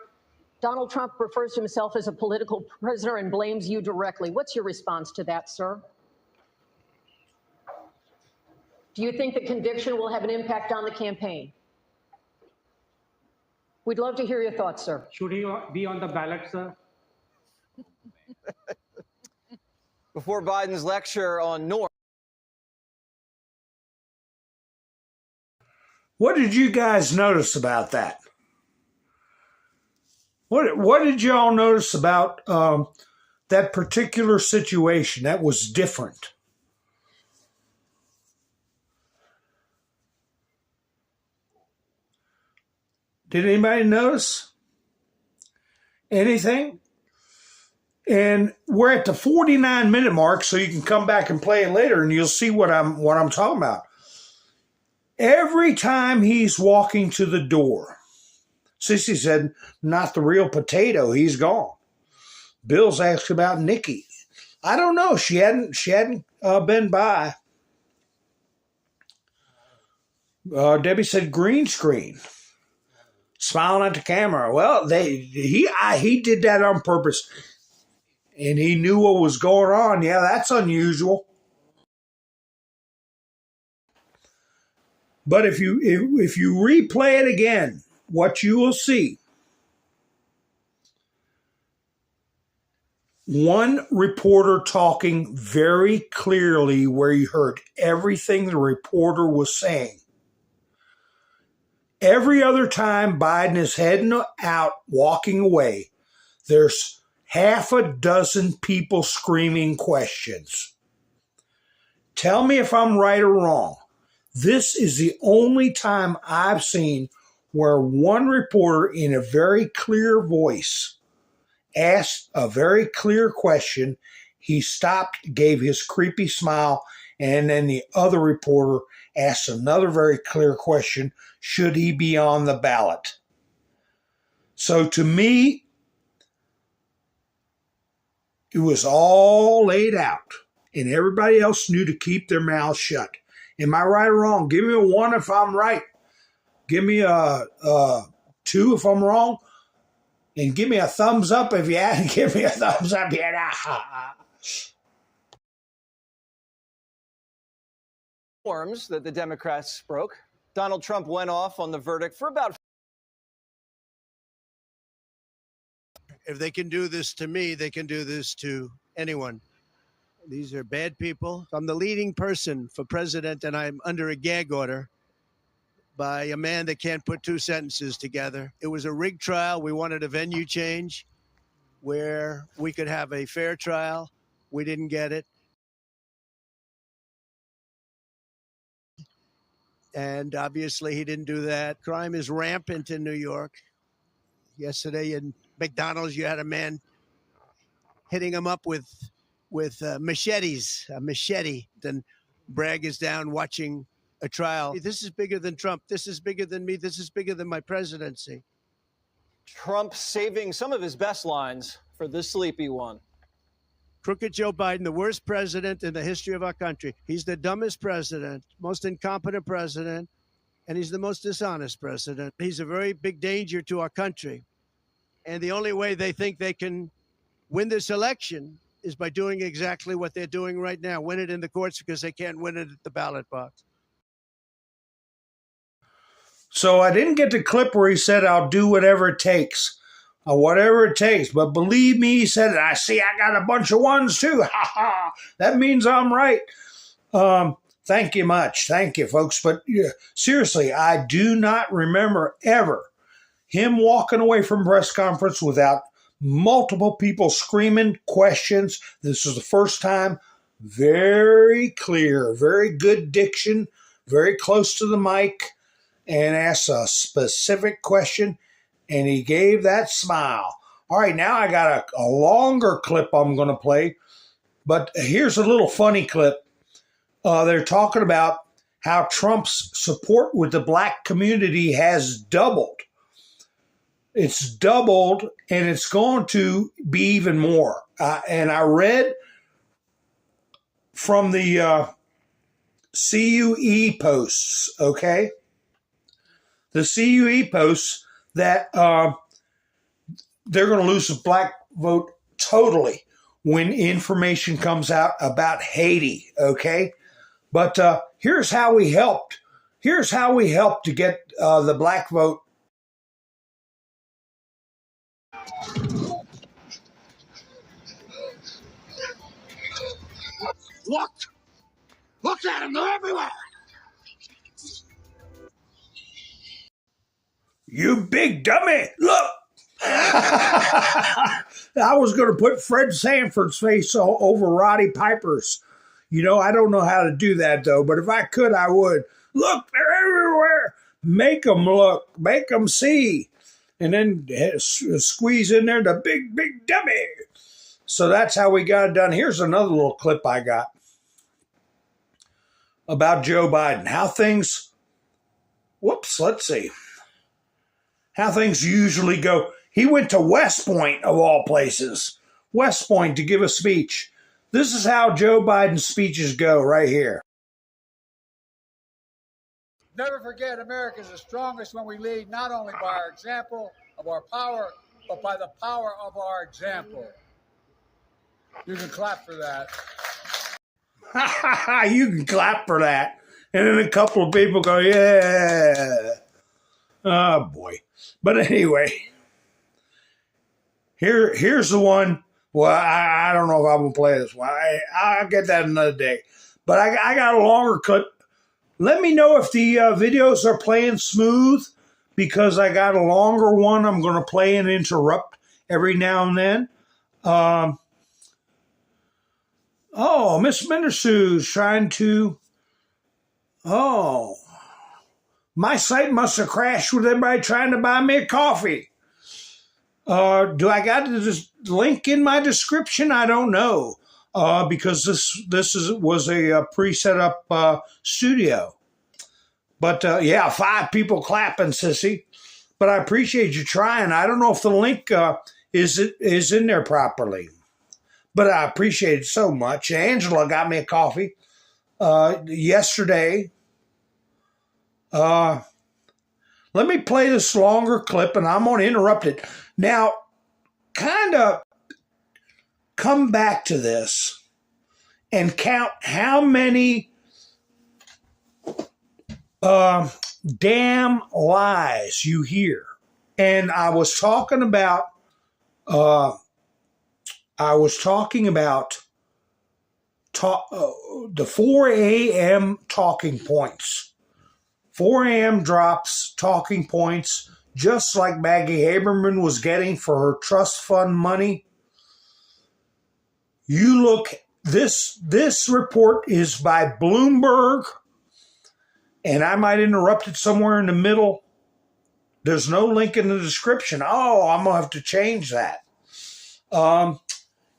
Donald Trump refers to himself as a political prisoner and blames you directly. What's your response to that, sir? Do you think the conviction will have an impact on the campaign? We'd love to hear your thoughts, sir. Should he be on the ballot, sir? Before Biden's lecture on North. What did you guys notice about that? What did y'all notice about that particular situation that was different? Did anybody notice anything? And we're at the 49-minute mark, so you can come back and play it later, and you'll see what I'm talking about. Every time he's walking to the door, Sissy said, "Not the real potato. He's gone." Bill's asked about Nikki. I don't know. She hadn't been by. Debbie said green screen, smiling at the camera. Well, he did that on purpose. And he knew what was going on. Yeah, that's unusual. But if you replay it again, what you will see, one reporter talking very clearly where you heard everything the reporter was saying. Every other time Biden is heading out, walking away, there's half a dozen people screaming questions. Tell me if I'm right or wrong. This is the only time I've seen where one reporter in a very clear voice asked a very clear question. He stopped, gave his creepy smile, and then the other reporter asked another very clear question. Should he be on the ballot? So to me, it was all laid out, and everybody else knew to keep their mouths shut. Am I right or wrong? Give me a 1 if I'm right. Give me a 2 if I'm wrong. And give me a thumbs up if you had. Give me a thumbs up. Yeah. Forms that the Democrats broke. Donald Trump went off on the verdict for about. If they can do this to me, they can do this to anyone. These are bad people. I'm the leading person for president, and I'm under a gag order by a man that can't put two sentences together. It was a rigged trial. We wanted a venue change where we could have a fair trial. We didn't get it. And obviously he didn't do that. Crime is rampant in New York. Yesterday in McDonald's, you had a man hitting him up with machetes, a machete. Then Bragg is down watching a trial. This is bigger than Trump. This is bigger than me. This is bigger than my presidency. Trump saving some of his best lines for the sleepy one. Crooked Joe Biden, the worst president in the history of our country. He's the dumbest president, most incompetent president, and he's the most dishonest president. He's a very big danger to our country. And the only way they think they can win this election is by doing exactly what they're doing right now, win it in the courts because they can't win it at the ballot box. So I didn't get the clip where he said, "I'll do whatever it takes." Whatever it takes. But believe me, he said, I got a bunch of ones too. Ha ha. That means I'm right. Thank you much. Thank you, folks. But yeah, seriously, I do not remember ever him walking away from a press conference without multiple people screaming questions. This is the first time. Very clear, very good diction, very close to the mic, and asked a specific question. And he gave that smile. All right, now I got a longer clip I'm going to play. But here's a little funny clip. They're talking about how Trump's support with the black community has doubled. It's doubled, and it's going to be even more. And I read from the CUE posts, okay? The CUE posts that they're going to lose the black vote totally when information comes out about Haiti, okay? But here's how we helped. Here's how we helped to get the black vote. Look at them, they're everywhere. You big dummy, look. I was going to put Fred Sanford's face over Roddy Piper's. You know, I don't know how to do that, though, but if I could, I would. Look, they're everywhere. Make them look, make them see, and then squeeze in there the big, big dummy. So that's how we got it done. Here's another little clip I got about Joe Biden. How things, let's see. How things usually go. He went to West Point, of all places. West Point to give a speech. This is how Joe Biden's speeches go right here. Never forget, America is the strongest when we lead not only by our example of our power, but by the power of our example. You can clap for that. You can clap for that. And then a couple of people go, yeah. Oh, boy. But anyway, here's the one. Well, I don't know if I'm going to play this one. I'll get that another day. But I got a longer clip. Let me know if the videos are playing smooth, because I got a longer one I'm going to play and interrupt every now and then. Miss Mindersue's trying to... my site must have crashed with everybody trying to buy me a coffee. Do I got this link in my description? I don't know, because this was a pre-set up studio. But yeah, 5 people clapping, sissy. But I appreciate you trying. I don't know if the link is in there properly, but I appreciate it so much. Angela got me a coffee yesterday. Let me play this longer clip, and I'm going to interrupt it. Now, kind of come back to this and count how many damn lies you hear. And I was talking about the 4 a.m. talking points. 4 a.m. drops talking points, just like Maggie Haberman was getting for her trust fund money. You look, this report is by Bloomberg, and I might interrupt it somewhere in the middle. There's no link in the description. I'm going to have to change that.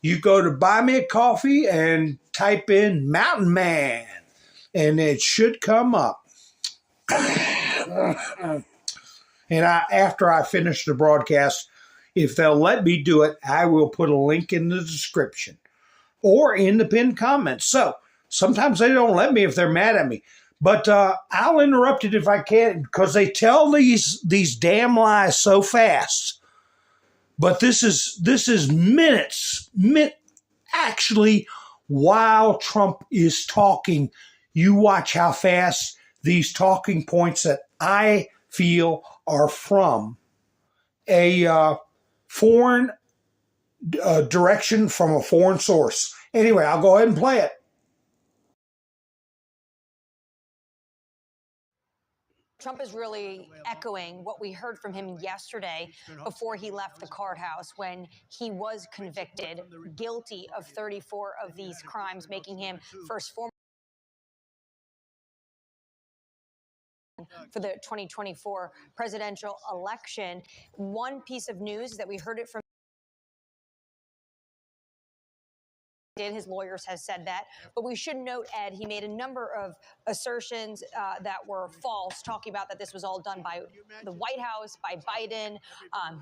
You go to Buy Me a Coffee and type in Mountain Man, and it should come up. And after I finish the broadcast, if they'll let me do it, I will put a link in the description or in the pinned comments. So sometimes they don't let me if they're mad at me. But I'll interrupt it if I can, because they tell these damn lies so fast. But this is minutes. Actually, while Trump is talking, you watch how fast these talking points that I feel are from a foreign direction, from a foreign source. Anyway, I'll go ahead and play it. Trump is really echoing what we heard from him yesterday before he left the courthouse, when he was convicted guilty of 34 of these crimes, making him first former for the 2024 presidential election. One piece of news that we heard it from his lawyers has said that, but we should note, Ed, he made a number of assertions that were false, talking about that this was all done by the White House, by Biden.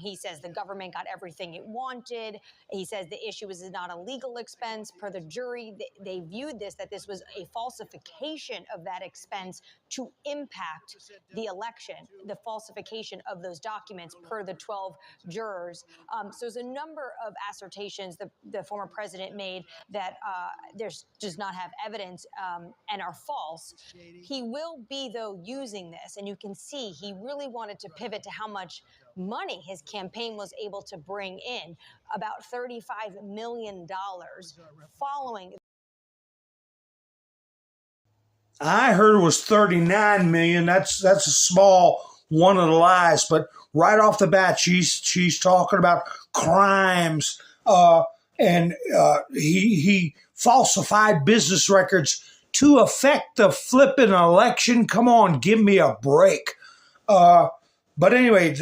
He says the government got everything it wanted. He says the issue is not a legal expense. Per the jury, they viewed that this was a falsification of that expense to impact the election, the falsification of those documents, per the 12 jurors. So there's a number of assertions the former president made that does not have evidence and are false. He will be, though, using this, and you can see he really wanted to pivot to how much money his campaign was able to bring in, about $35 million following. I heard it was 39 million. That's a small one of the lies, but right off the bat, she's talking about crimes, and he falsified business records to affect the flipping election. Come on, give me a break. But anyway,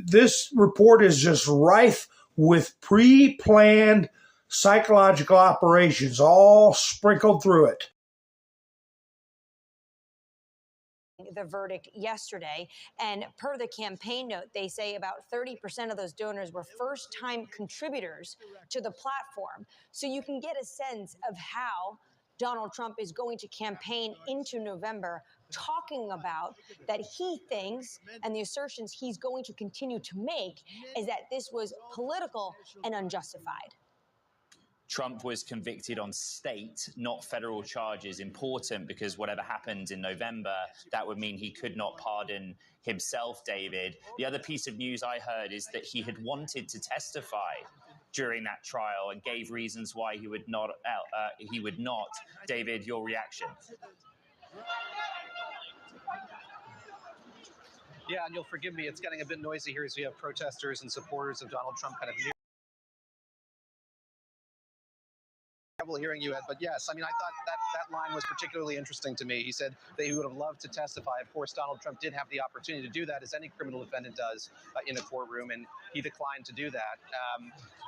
this report is just rife with pre-planned psychological operations all sprinkled through it. The verdict yesterday, and per the campaign note, they say about 30% of those donors were first-time contributors to the platform. So you can get a sense of how Donald Trump is going to campaign into November, talking about that he thinks, and the assertions he's going to continue to make, is that this was political and unjustified. Trump was convicted on state, not federal charges. Important because whatever happened in November, that would mean he could not pardon himself, David. The other piece of news I heard is that he had wanted to testify during that trial and gave reasons why he would not. David, your reaction? Yeah, and you'll forgive me, it's getting a bit noisy here as we have protesters and supporters of Donald Trump kind of near. Hearing you, Ed, but yes, I mean, I thought that line was particularly interesting to me. He said that he would have loved to testify. Of course, Donald Trump did have the opportunity to do that, as any criminal defendant does in a courtroom, and he declined to do that.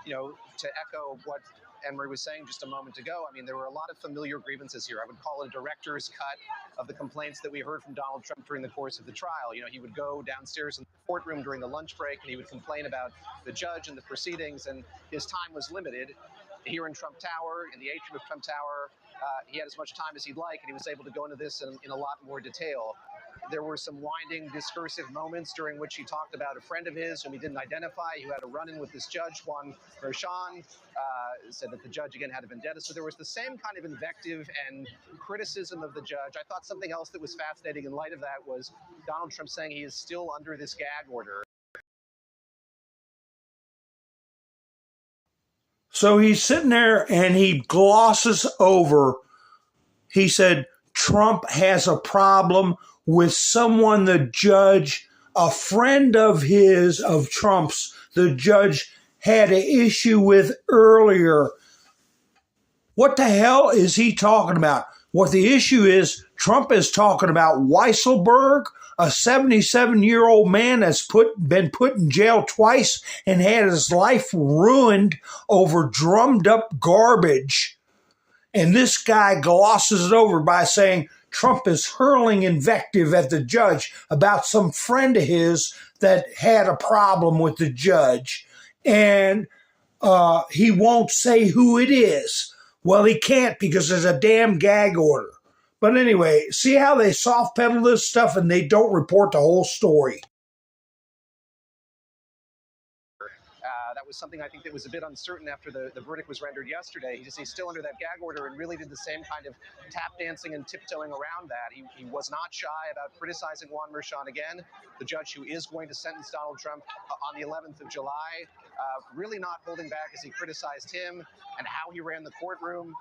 You know, to echo what Anne-Marie was saying just a moment ago, I mean, there were a lot of familiar grievances here. I would call it a director's cut of the complaints that we heard from Donald Trump during the course of the trial. You know, he would go downstairs in the courtroom during the lunch break, and he would complain about the judge and the proceedings, and his time was limited. Here in Trump Tower, in the atrium of Trump Tower, he had as much time as he'd like, and he was able to go into this in a lot more detail. There were some winding, discursive moments during which he talked about a friend of his whom he didn't identify, who had a run-in with this judge, Juan Merchan, said that the judge, again, had a vendetta. So there was the same kind of invective and criticism of the judge. I thought something else that was fascinating in light of that was Donald Trump saying he is still under this gag order. So he's sitting there and he glosses over. He said Trump has a problem with someone the judge, a friend of his, of Trump's, the judge had an issue with earlier. What the hell is he talking about? What the issue is, Trump is talking about Weisselberg, a 77-year-old man that's been put in jail twice and had his life ruined over drummed up garbage. And this guy glosses it over by saying Trump is hurling invective at the judge about some friend of his that had a problem with the judge. And he won't say who it is. Well, he can't because there's a damn gag order. But anyway, see how they soft pedal this stuff and they don't report the whole story. That was something I think that was a bit uncertain after the verdict was rendered yesterday. He's still under that gag order and really did the same kind of tap dancing and tiptoeing around that. He was not shy about criticizing Juan Merchan again, the judge who is going to sentence Donald Trump on the 11th of July, really not holding back as he criticized him and how he ran the courtroom.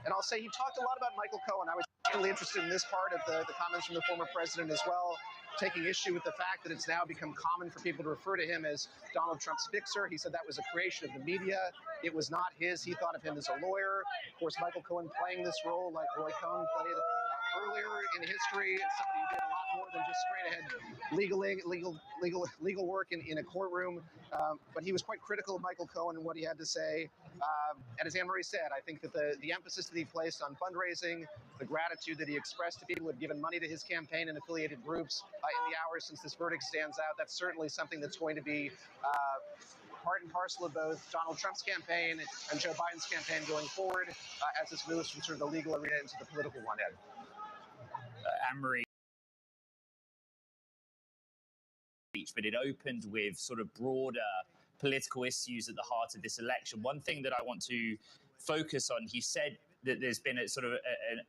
And I'll say he talked a lot about Michael Cohen. I was really interested in this part of the comments from the former president as well, taking issue with the fact that it's now become common for people to refer to him as Donald Trump's fixer. He said that was a creation of the media. It was not his. He thought of him as a lawyer. Of course, Michael Cohen playing this role like Roy Cohn played earlier in history, somebody who did a lot more than just straight ahead legal work in a courtroom. But he was quite critical of Michael Cohen and what he had to say. And as Anne-Marie said, I think that the emphasis that he placed on fundraising, the gratitude that he expressed to people who had given money to his campaign and affiliated groups in the hours since this verdict stands out, that's certainly something that's going to be part and parcel of both Donald Trump's campaign and Joe Biden's campaign going forward as this moves from sort of the legal arena into the political one, Ed. Anne-Marie, but it opened with sort of broader political issues at the heart of this election. One thing that I want to focus on, he said that there's been a sort of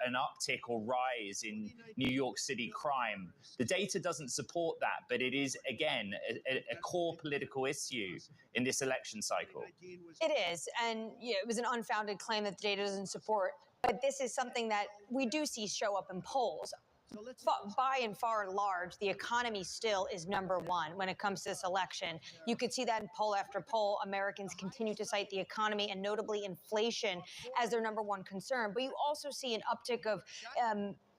an uptick or rise in New York City crime. The data doesn't support that, but it is, again, a core political issue in this election cycle. It is, and it was an unfounded claim that the data doesn't support, but this is something that we do see show up in polls. By and far and large, the economy still is number one when it comes to this election. You could see that in poll after poll. Americans continue to cite the economy and notably inflation as their number one concern. But you also see an uptick of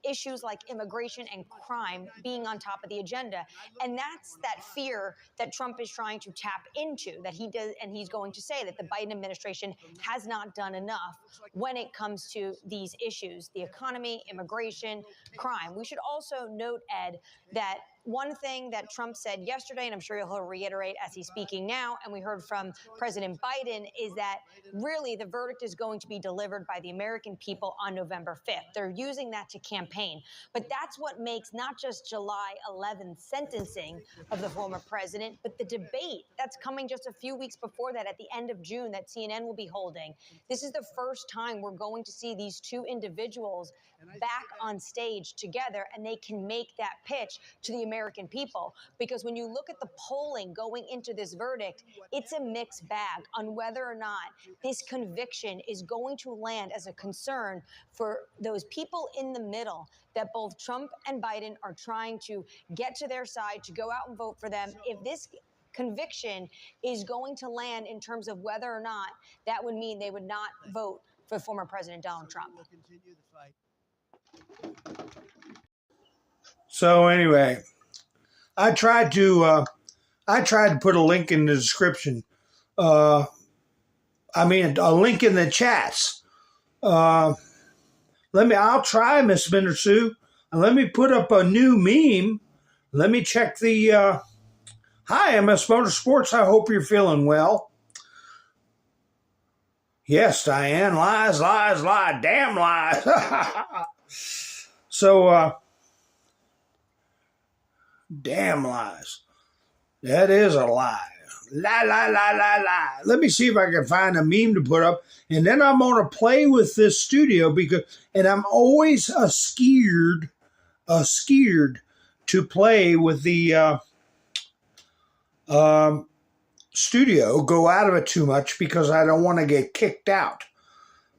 issues like immigration and crime being on top of the agenda. And that's that fear that Trump is trying to tap into, that he does, and he's going to say that the Biden administration has not done enough when it comes to these issues, the economy, immigration, crime. We should also note, Ed, that one thing that Trump said yesterday, and I'm sure he'll reiterate as he's speaking now, and we heard from President Biden, is that really the verdict is going to be delivered by the American people on November 5th. They're using that to campaign. But that's what makes not just July 11th sentencing of the former president, but the debate that's coming just a few weeks before that at the end of June that CNN will be holding. This is the first time we're going to see these two individuals back on stage together, and they can make that pitch to the American people. Because when you look at the polling going into this verdict, it's a mixed bag on whether or not this conviction is going to land as a concern for those people in the middle that both Trump and Biden are trying to get to their side, to go out and vote for them. If this conviction is going to land in terms of whether or not that would mean they would not vote for former President Donald Trump. So anyway, I tried to put a link in the description. A link in the chats. I'll try, Miss Mindersu, and let me put up a new meme. Let me check the. Hi, MS Motorsports. I hope you're feeling well. Yes, Diane. Lies, lies, lies. Damn lies. So, damn lies. That is a lie. Lie, lie, lie, lie, lie. Let me see if I can find a meme to put up. And then I'm going to play with this studio and I'm always scared to play with the studio, go out of it too much because I don't want to get kicked out.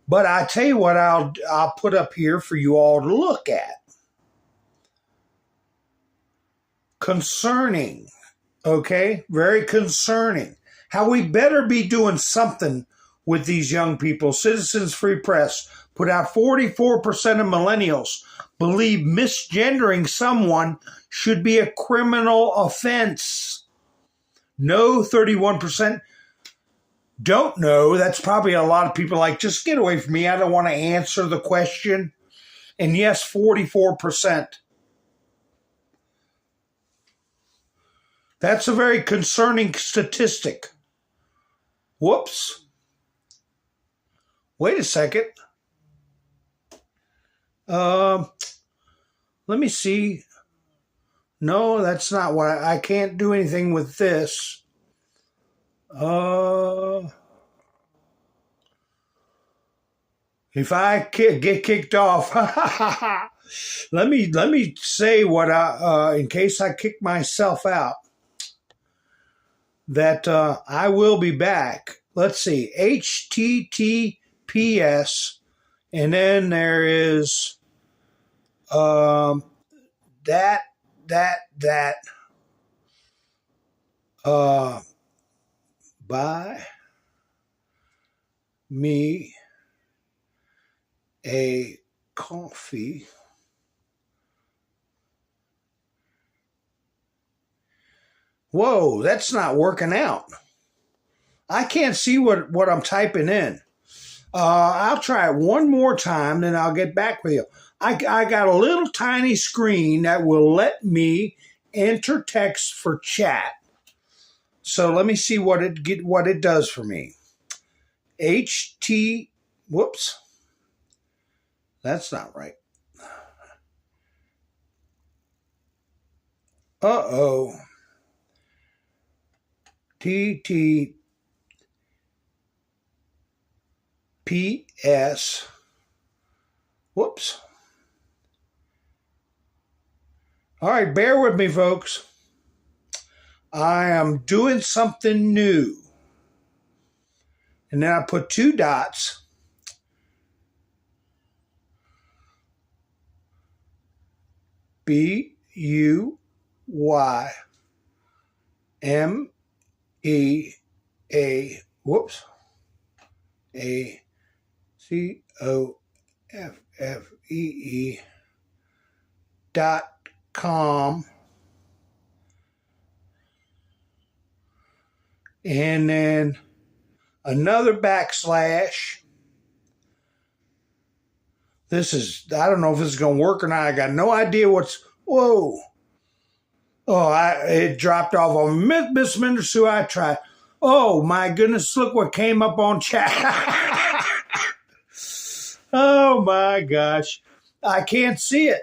But I tell you what, I'll put up here for you all to look at. Concerning, okay? Very concerning. How we better be doing something with these young people. Citizens Free Press put out 44% of millennials believe misgendering someone should be a criminal offense. No, 31% don't know. That's probably a lot of people like, just get away from me. I don't want to answer the question. And yes, 44%. That's a very concerning statistic. Whoops. Wait a second. Let me see. No, that's not what I can't do anything with this. If I get kicked off, let me say what in case I kick myself out, that I will be back. Let's see, HTTPS, and then there is buy me a coffee. Whoa, that's not working out. I can't see what I'm typing in. I'll try it one more time, then I'll get back with you. I got a little tiny screen that will let me enter text for chat. So let me see what it does for me. Whoops. That's not right. Uh-oh. TTPS. Whoops. All right, bear with me, folks. I am doing something new. And then I put 2 dots. BUYMEA, whoops, ACOFFEE and then another backslash. I don't know if this is going to work or not. I got no idea whoa. Oh, it dropped off on Miss Mendersu. I tried. Oh, my goodness. Look what came up on chat. Oh, my gosh. I can't see it.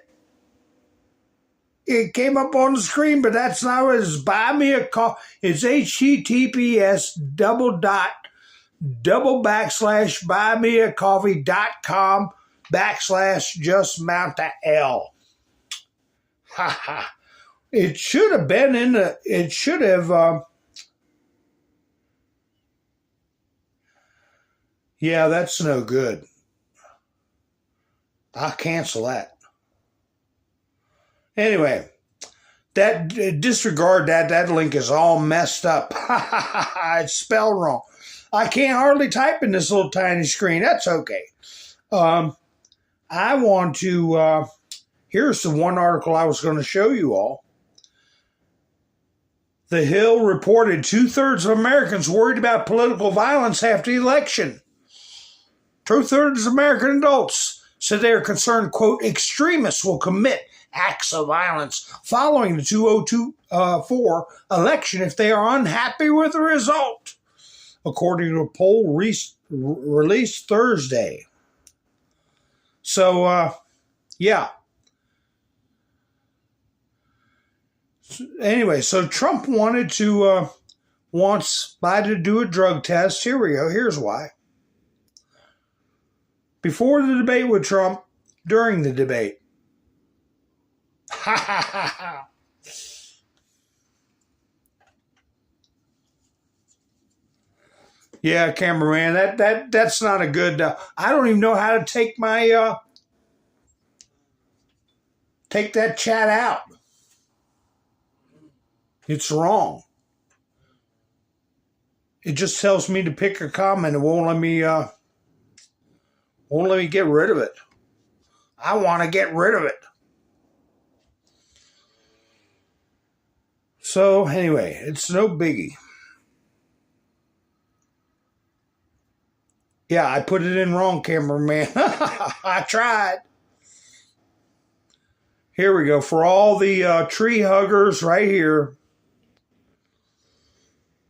It came up on the screen, but that's not what it is. Buy me a call. It's https://buymeacoffee.com/just mount the L. Ha ha. It should have been it should have, yeah, that's no good. I'll cancel that. Anyway, disregard that. That link is all messed up. It's spelled wrong. I can't hardly type in this little tiny screen. That's okay. I want to, here's the one article I was going to show you all. The Hill reported 2/3 of Americans worried about political violence after the election. 2/3 of American adults said they are concerned, quote, extremists will commit acts of violence following the 2024 election if they are unhappy with the result, according to a poll released Thursday. So, yeah. Anyway, so Trump wants Biden to do a drug test. Here we go. Here's why. Before the debate with Trump, during the debate. Ha ha ha ha. Yeah, cameraman, that's not a good. I don't even know how to take my take that chat out. It's wrong. It just tells me to pick a comment. It won't let me get rid of it. I want to get rid of it. So anyway, it's no biggie. Yeah, I put it in wrong, cameraman. I tried. Here we go. For all the tree huggers right here.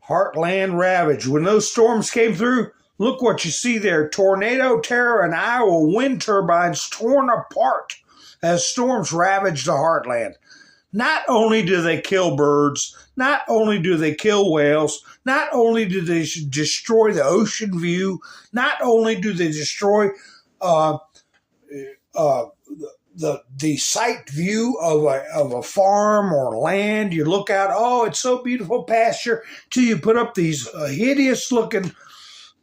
Heartland ravaged. When those storms came through, look what you see there. Tornado terror and Iowa wind turbines torn apart as storms ravaged the heartland. Not only do they kill birds, not only do they kill whales, not only do they destroy the ocean view, not only do they destroy the sight view of a farm or land. You look out, oh, it's so beautiful pasture, till you put up these hideous looking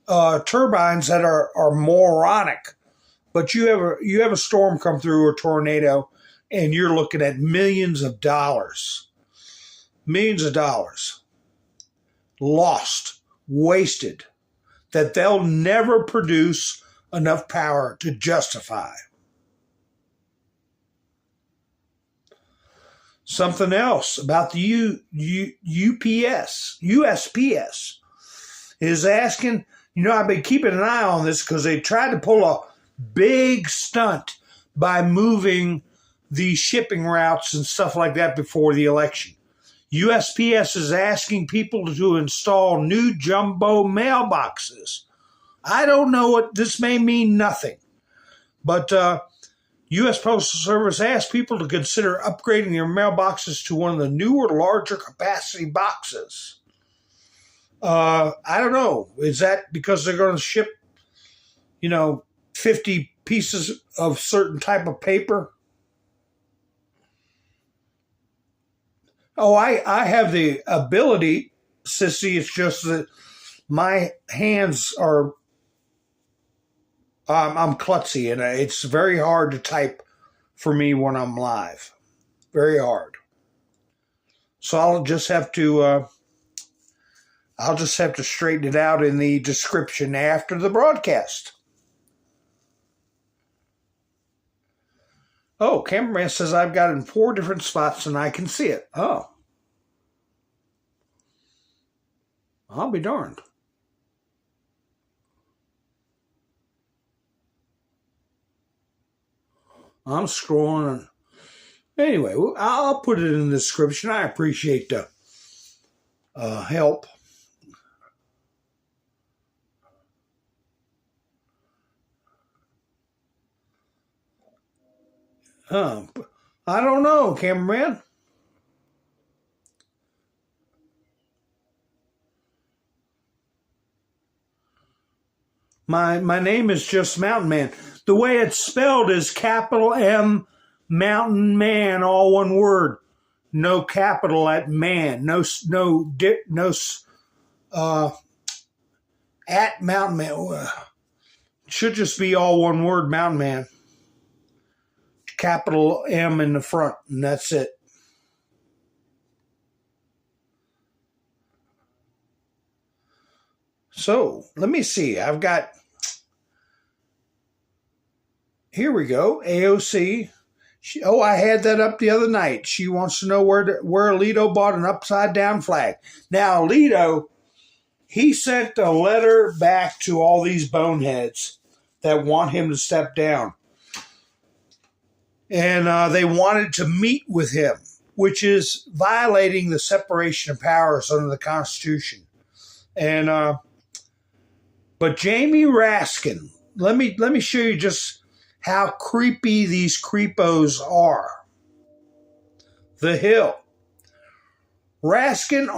turbines that are moronic. But you have a storm come through, a tornado, and you're looking at millions of dollars lost, wasted, that they'll never produce enough power to justify. Something else about the USPS is asking, I've been keeping an eye on this because they tried to pull a big stunt by moving the shipping routes and stuff like that before the election. USPS is asking people to install new jumbo mailboxes. I don't know what this may mean, nothing. But U.S. Postal Service asked people to consider upgrading their mailboxes to one of the newer, larger capacity boxes. I don't know. Is that because they're going to ship, 50 pieces of certain type of paper? Oh, I have the ability, Sissy. It's just that my hands are, I'm klutzy, and it's very hard to type for me when I'm live. Very hard. So I'll just have to straighten it out in the description after the broadcast. Oh, cameraman says I've got it in 4 different spots and I can see it. Oh. I'll be darned. I'm scrolling. Anyway, I'll put it in the description. I appreciate the help. I don't know, cameraman. My name is just Mountain Man. The way it's spelled is capital M, Mountain Man, all one word. No capital at man. No at Mountain Man. Should just be all one word, Mountain Man. Capital M in the front, and that's it. So, let me see. I've got, here we go, AOC. I had that up the other night. She wants to know where Alito bought an upside-down flag. Now, Alito, he sent a letter back to all these boneheads that want him to step down. And they wanted to meet with him, which is violating the separation of powers under the Constitution. And but Jamie Raskin, let me show you just how creepy these creepos are. The Hill. Raskin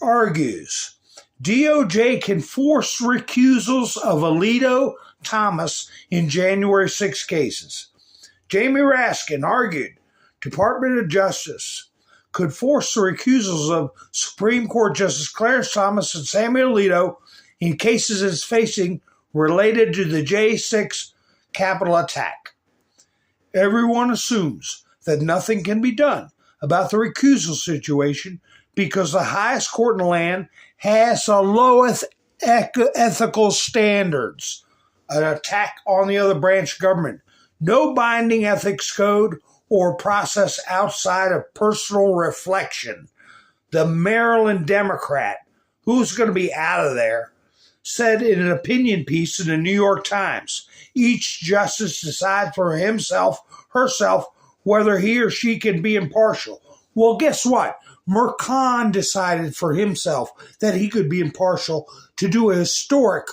argues DOJ can force recusals of Alito, Thomas in January 6 cases. Jamie Raskin argued Department of Justice could force the recusals of Supreme Court Justice Clarence Thomas and Samuel Alito in cases it's facing related to the J6 Capitol attack. Everyone assumes that nothing can be done about the recusal situation because the highest court in the land has the lowest ethical standards. An attack on the other branch of government. No binding ethics code or process outside of personal reflection. The Maryland Democrat, who's going to be out of there, said in an opinion piece in the New York Times, each justice decides for herself, whether he or she can be impartial. Well, guess what? Merchan decided for himself that he could be impartial to do a historic,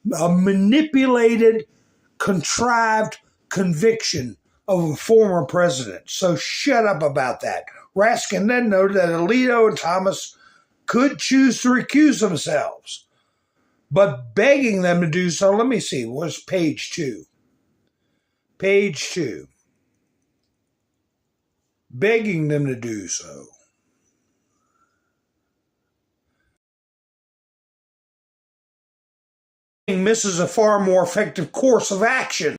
manipulated, contrived conviction of a former president. So shut up about that. Raskin then noted that Alito and Thomas could choose to recuse themselves, but begging them to do so, let me see, where's page 2? Page 2. Begging them to do so. Misses a far more effective course of action,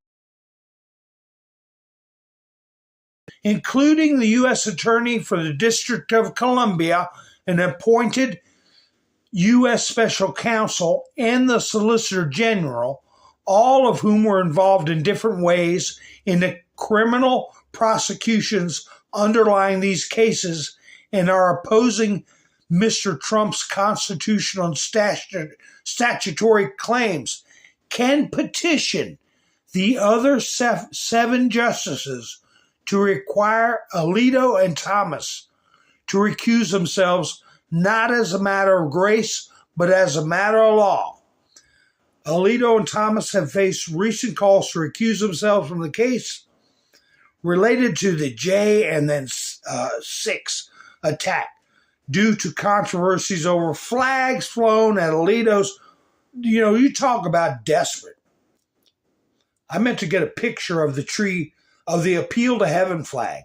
including the U.S. Attorney for the District of Columbia, an appointed U.S. Special Counsel, and the Solicitor General, all of whom were involved in different ways in the criminal prosecutions underlying these cases and are opposing Mr. Trump's constitutional and statutory claims, can petition the other 7 justices to require Alito and Thomas to recuse themselves, not as a matter of grace, but as a matter of law. Alito and Thomas have faced recent calls to recuse themselves from the case related to the J and then 6 attack due to controversies over flags flown at Alito's. You know, you talk about desperate. I meant to get a picture of the tree of the Appeal to Heaven flag.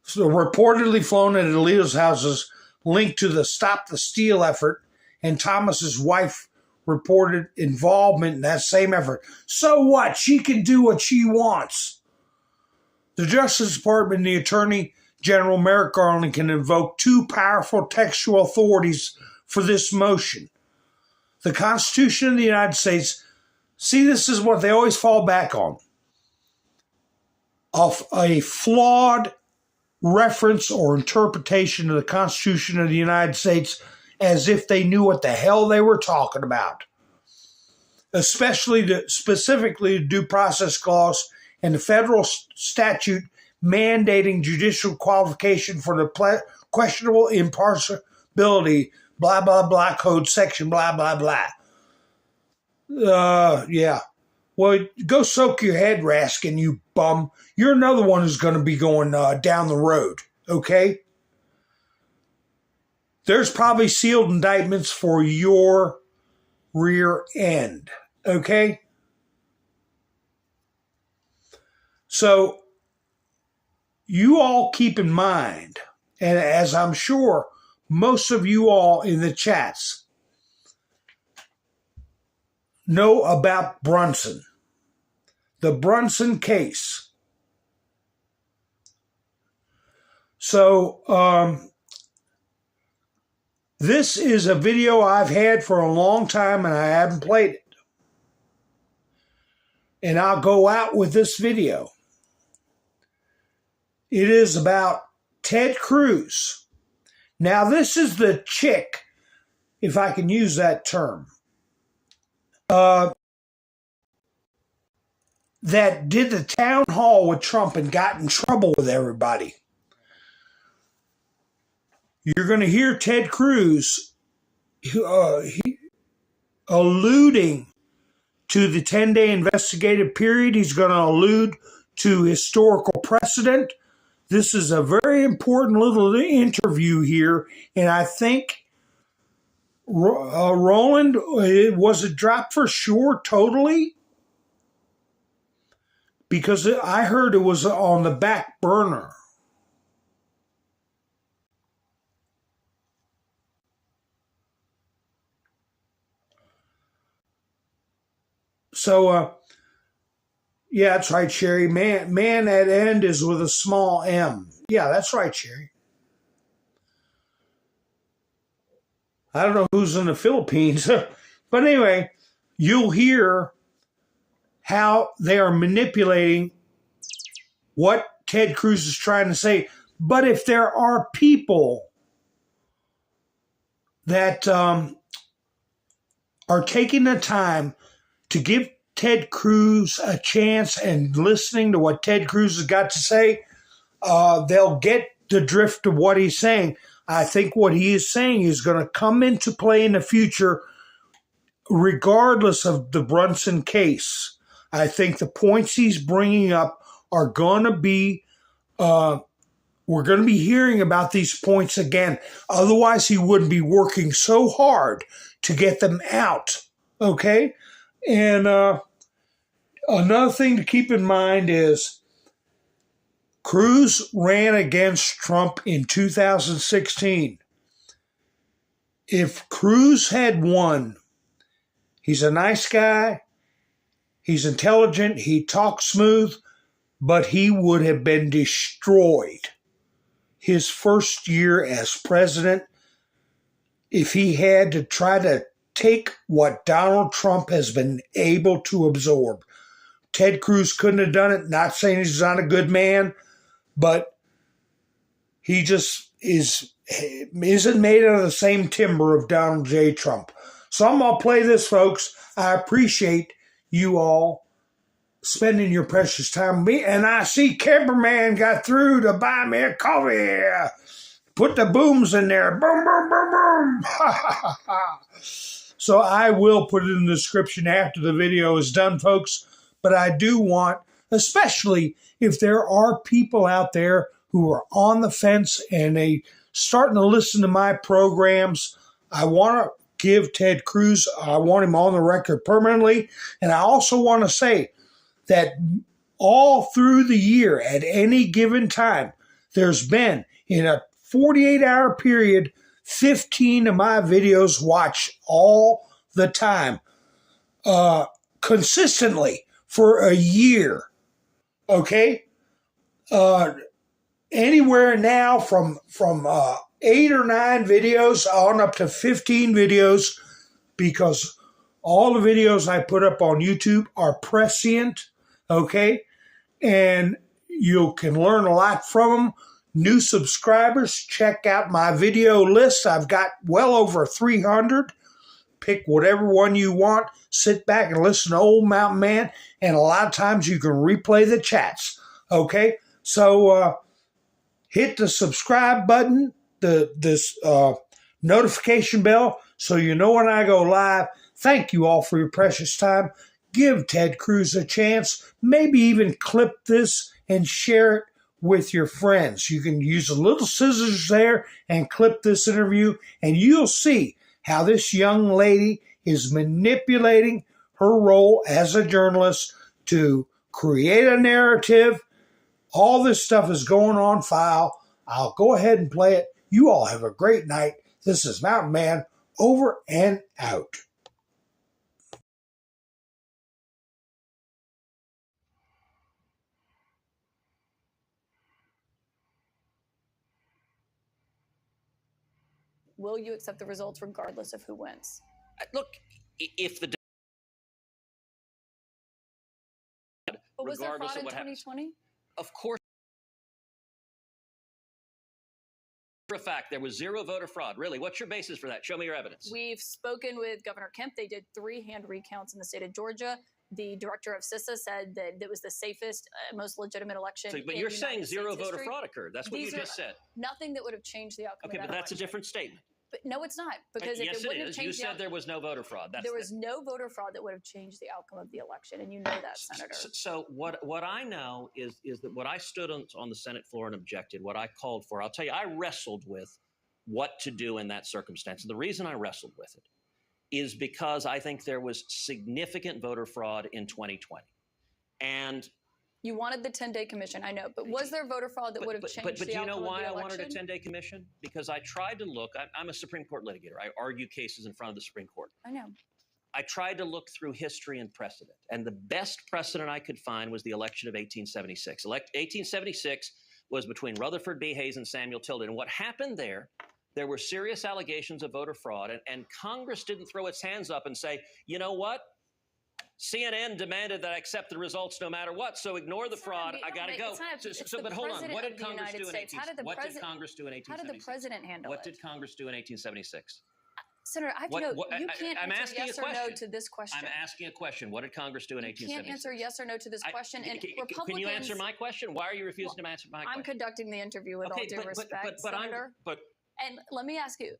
So reportedly flown at Alito's houses linked to the Stop the Steal effort, and Thomas's wife reported involvement in that same effort. So what? She can do what she wants. The Justice Department and the Attorney General Merrick Garland can invoke 2 powerful textual authorities for this motion. The Constitution of the United States, see, this is what they always fall back on. of a flawed reference or interpretation of the Constitution of the United States as if they knew what the hell they were talking about. Specifically the Due Process Clause and the federal statute mandating judicial qualification for the questionable impartiality, blah, blah, blah, code section, blah, blah, blah. Yeah. Well, go soak your head, Raskin, you bum. You're another one who's going to be going down the road, okay? There's probably sealed indictments for your rear end, okay? So you all keep in mind, and as I'm sure most of you all in the chats know about Brunson, the Brunson case. So this is a video I've had for a long time and I haven't played it. And I'll go out with this video. It is about Ted Cruz. Now this is the chick, if I can use that term, that did the town hall with Trump and got in trouble with everybody. You're going to hear Ted Cruz alluding to the 10-day investigative period. He's going to allude to historical precedent. This is a very important little interview here, and I think Roland, was it dropped for sure totally? Because I heard it was on the back burner. So, yeah, that's right, Sherry. Man at end is with a small m. Yeah, that's right, Sherry. I don't know who's in the Philippines. But anyway, you'll hear how they are manipulating what Ted Cruz is trying to say. But if there are people that are taking the time to give Ted Cruz a chance and listening to what Ted Cruz has got to say, they'll get the drift of what he's saying. I think what he is saying is going to come into play in the future regardless of the Brunson case. I think the points he's bringing up are going to be, we're going to be hearing about these points again. Otherwise, he wouldn't be working so hard to get them out, okay? And another thing to keep in mind is Cruz ran against Trump in 2016. If Cruz had won, he's a nice guy, he's intelligent, he talks smooth, but he would have been destroyed his first year as president if he had to try to take what Donald Trump has been able to absorb. Ted Cruz couldn't have done it. Not saying he's not a good man, but he just isn't made out of the same timber of Donald J. Trump. So I'm going to play this, folks. I appreciate you all spending your precious time with me. And I see Camperman got through to buy me a coffee. Put the booms in there. Boom, boom, boom, boom. Ha, ha, ha, ha. So I will put it in the description after the video is done, folks. But I do want, especially if there are people out there who are on the fence and they starting to listen to my programs, I want to give Ted Cruz, I want him on the record permanently. And I also want to say that all through the year, at any given time, there's been, in a 48-hour period, 15 of my videos watched all the time, consistently for a year. Okay? Anywhere now from 8 or 9 videos on up to 15 videos, because all the videos I put up on YouTube are prescient, okay? And You can learn a lot from them. New subscribers, check out my video list. I've got well over 300. Pick whatever one you want. Sit back and listen to Old Mountain Man. And a lot of times you can replay the chats. Okay? So hit the subscribe button, this notification bell, so you know when I go live. Thank you all for your precious time. Give Ted Cruz a chance. Maybe even clip this and share it with your friends. You can use the little scissors there and clip this interview, and you'll see how this young lady is manipulating her role as a journalist to create a narrative. All this stuff is going on file. I'll go ahead and play it. You all have a great night. This is Mountain Man, over and out. Will you accept the results regardless of who wins? Look, if the But was there regardless fraud of in what happens, 2020? of course, for a fact, there was zero voter fraud. Really, what's your basis for that? Show me your evidence. We've spoken with Governor Kemp. They did 3 hand recounts in the state of Georgia. The director of CISA said that it was the safest, most legitimate election. So, but you're saying zero voter fraud occurred. That's what you just said. Nothing that would have changed the outcome. Okay, of that but that's a election. different statement. But no, it's not, because if yes, it wouldn't it have is. changed, You said there was no voter fraud. There was no voter fraud that would have changed the outcome of the election, and you know that, Senator. So what I know is that what I stood on the Senate floor and objected, what I called for, I'll tell you, I wrestled with what to do in that circumstance. And the reason I wrestled with it is because I think there was significant voter fraud in 2020. And you wanted the 10-day commission, I know, but was there voter fraud that would have changed the outcome of the election? But do you know why I wanted a 10-day commission? Because I tried to look, I'm a Supreme Court litigator. I argue cases in front of the Supreme Court. I know. I tried to look through history and precedent, and the best precedent I could find was the election of 1876. 1876 was between Rutherford B. Hayes and Samuel Tilden. And what happened there were serious allegations of voter fraud, and Congress didn't throw its hands up and say, you know what? CNN demanded that I accept the results no matter what, so ignore the fraud. I got to go. But hold on. What did Congress do in 1876? How did the president handle it? What did Congress do in 1876? Senator, I have to know, you can't answer yes or no to this question. I'm asking a question. What did Congress do in 1876? You can't answer yes or no to this question. And Republicans, can you answer my question? Why are you refusing to answer my question? I'm conducting the interview with all due respect, Senator. And let me ask you,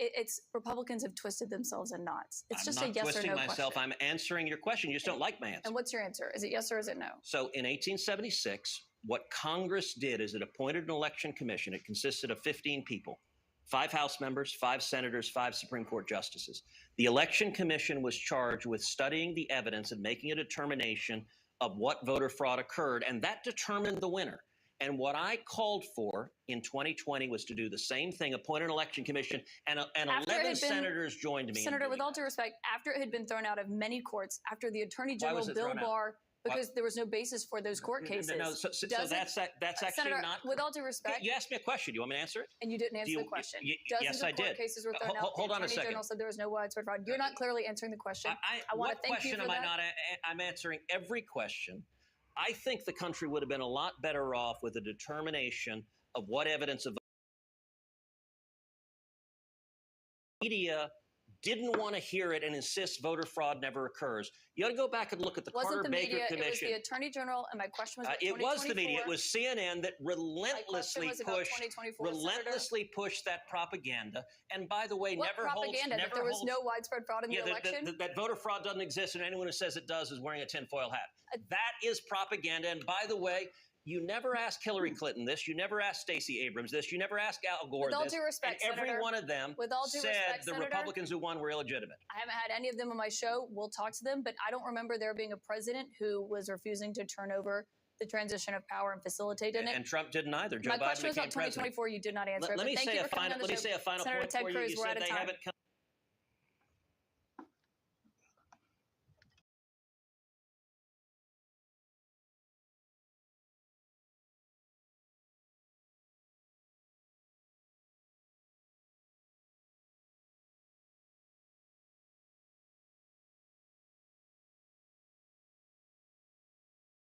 it's Republicans have twisted themselves in knots. It's just a yes or no question. I'm not twisting myself. I'm answering your question. You just don't like my answer. And what's your answer? Is it yes or is it no? So in 1876, what Congress did is it appointed an election commission. It consisted of 15 people, 5 House members, 5 senators, 5 Supreme Court justices. The election commission was charged with studying the evidence and making a determination of what voter fraud occurred, and that determined the winner. And what I called for in 2020 was to do the same thing, appoint an election commission, and 11 senators joined me. Senator, with all due respect, after it had been thrown out of many courts, after the Attorney General Bill Barr, because there was no basis for those court cases. No, so that's actually Senator, not. With all due respect, you asked me a question. Do you want me to answer it? And you didn't answer the question. Yes, I did. Court cases were thrown out. Hold on a second. The Attorney General said there was no widespread fraud. You're not clearly answering the question. I want to thank you for that. What question am I not? I'm answering every question. I think the country would have been a lot better off with a determination of what evidence of media didn't want to hear it and insist voter fraud never occurs. You ought to go back and look at the Carter-Baker Commission. It was the Attorney General, and my question was about it was the media. It was CNN that relentlessly pushed that propaganda. And by the way, never propaganda? That there was no widespread fraud in the election? That voter fraud doesn't exist, and anyone who says it does is wearing a tinfoil hat. That is propaganda. And by the way, you never asked Hillary Clinton this. You never asked Stacey Abrams this. You never asked Al Gore this. With all due respect, and every Senator, one of them said the Republicans who won were illegitimate. I haven't had any of them on my show. We'll talk to them, but I don't remember there being a president who was refusing to turn over the transition of power and facilitated it. And Trump didn't either. Joe my Biden question was became about 2024. president. You did not answer it. Let me say a final point Senator for Ted you. Cruz, You we're said out of they time. haven't come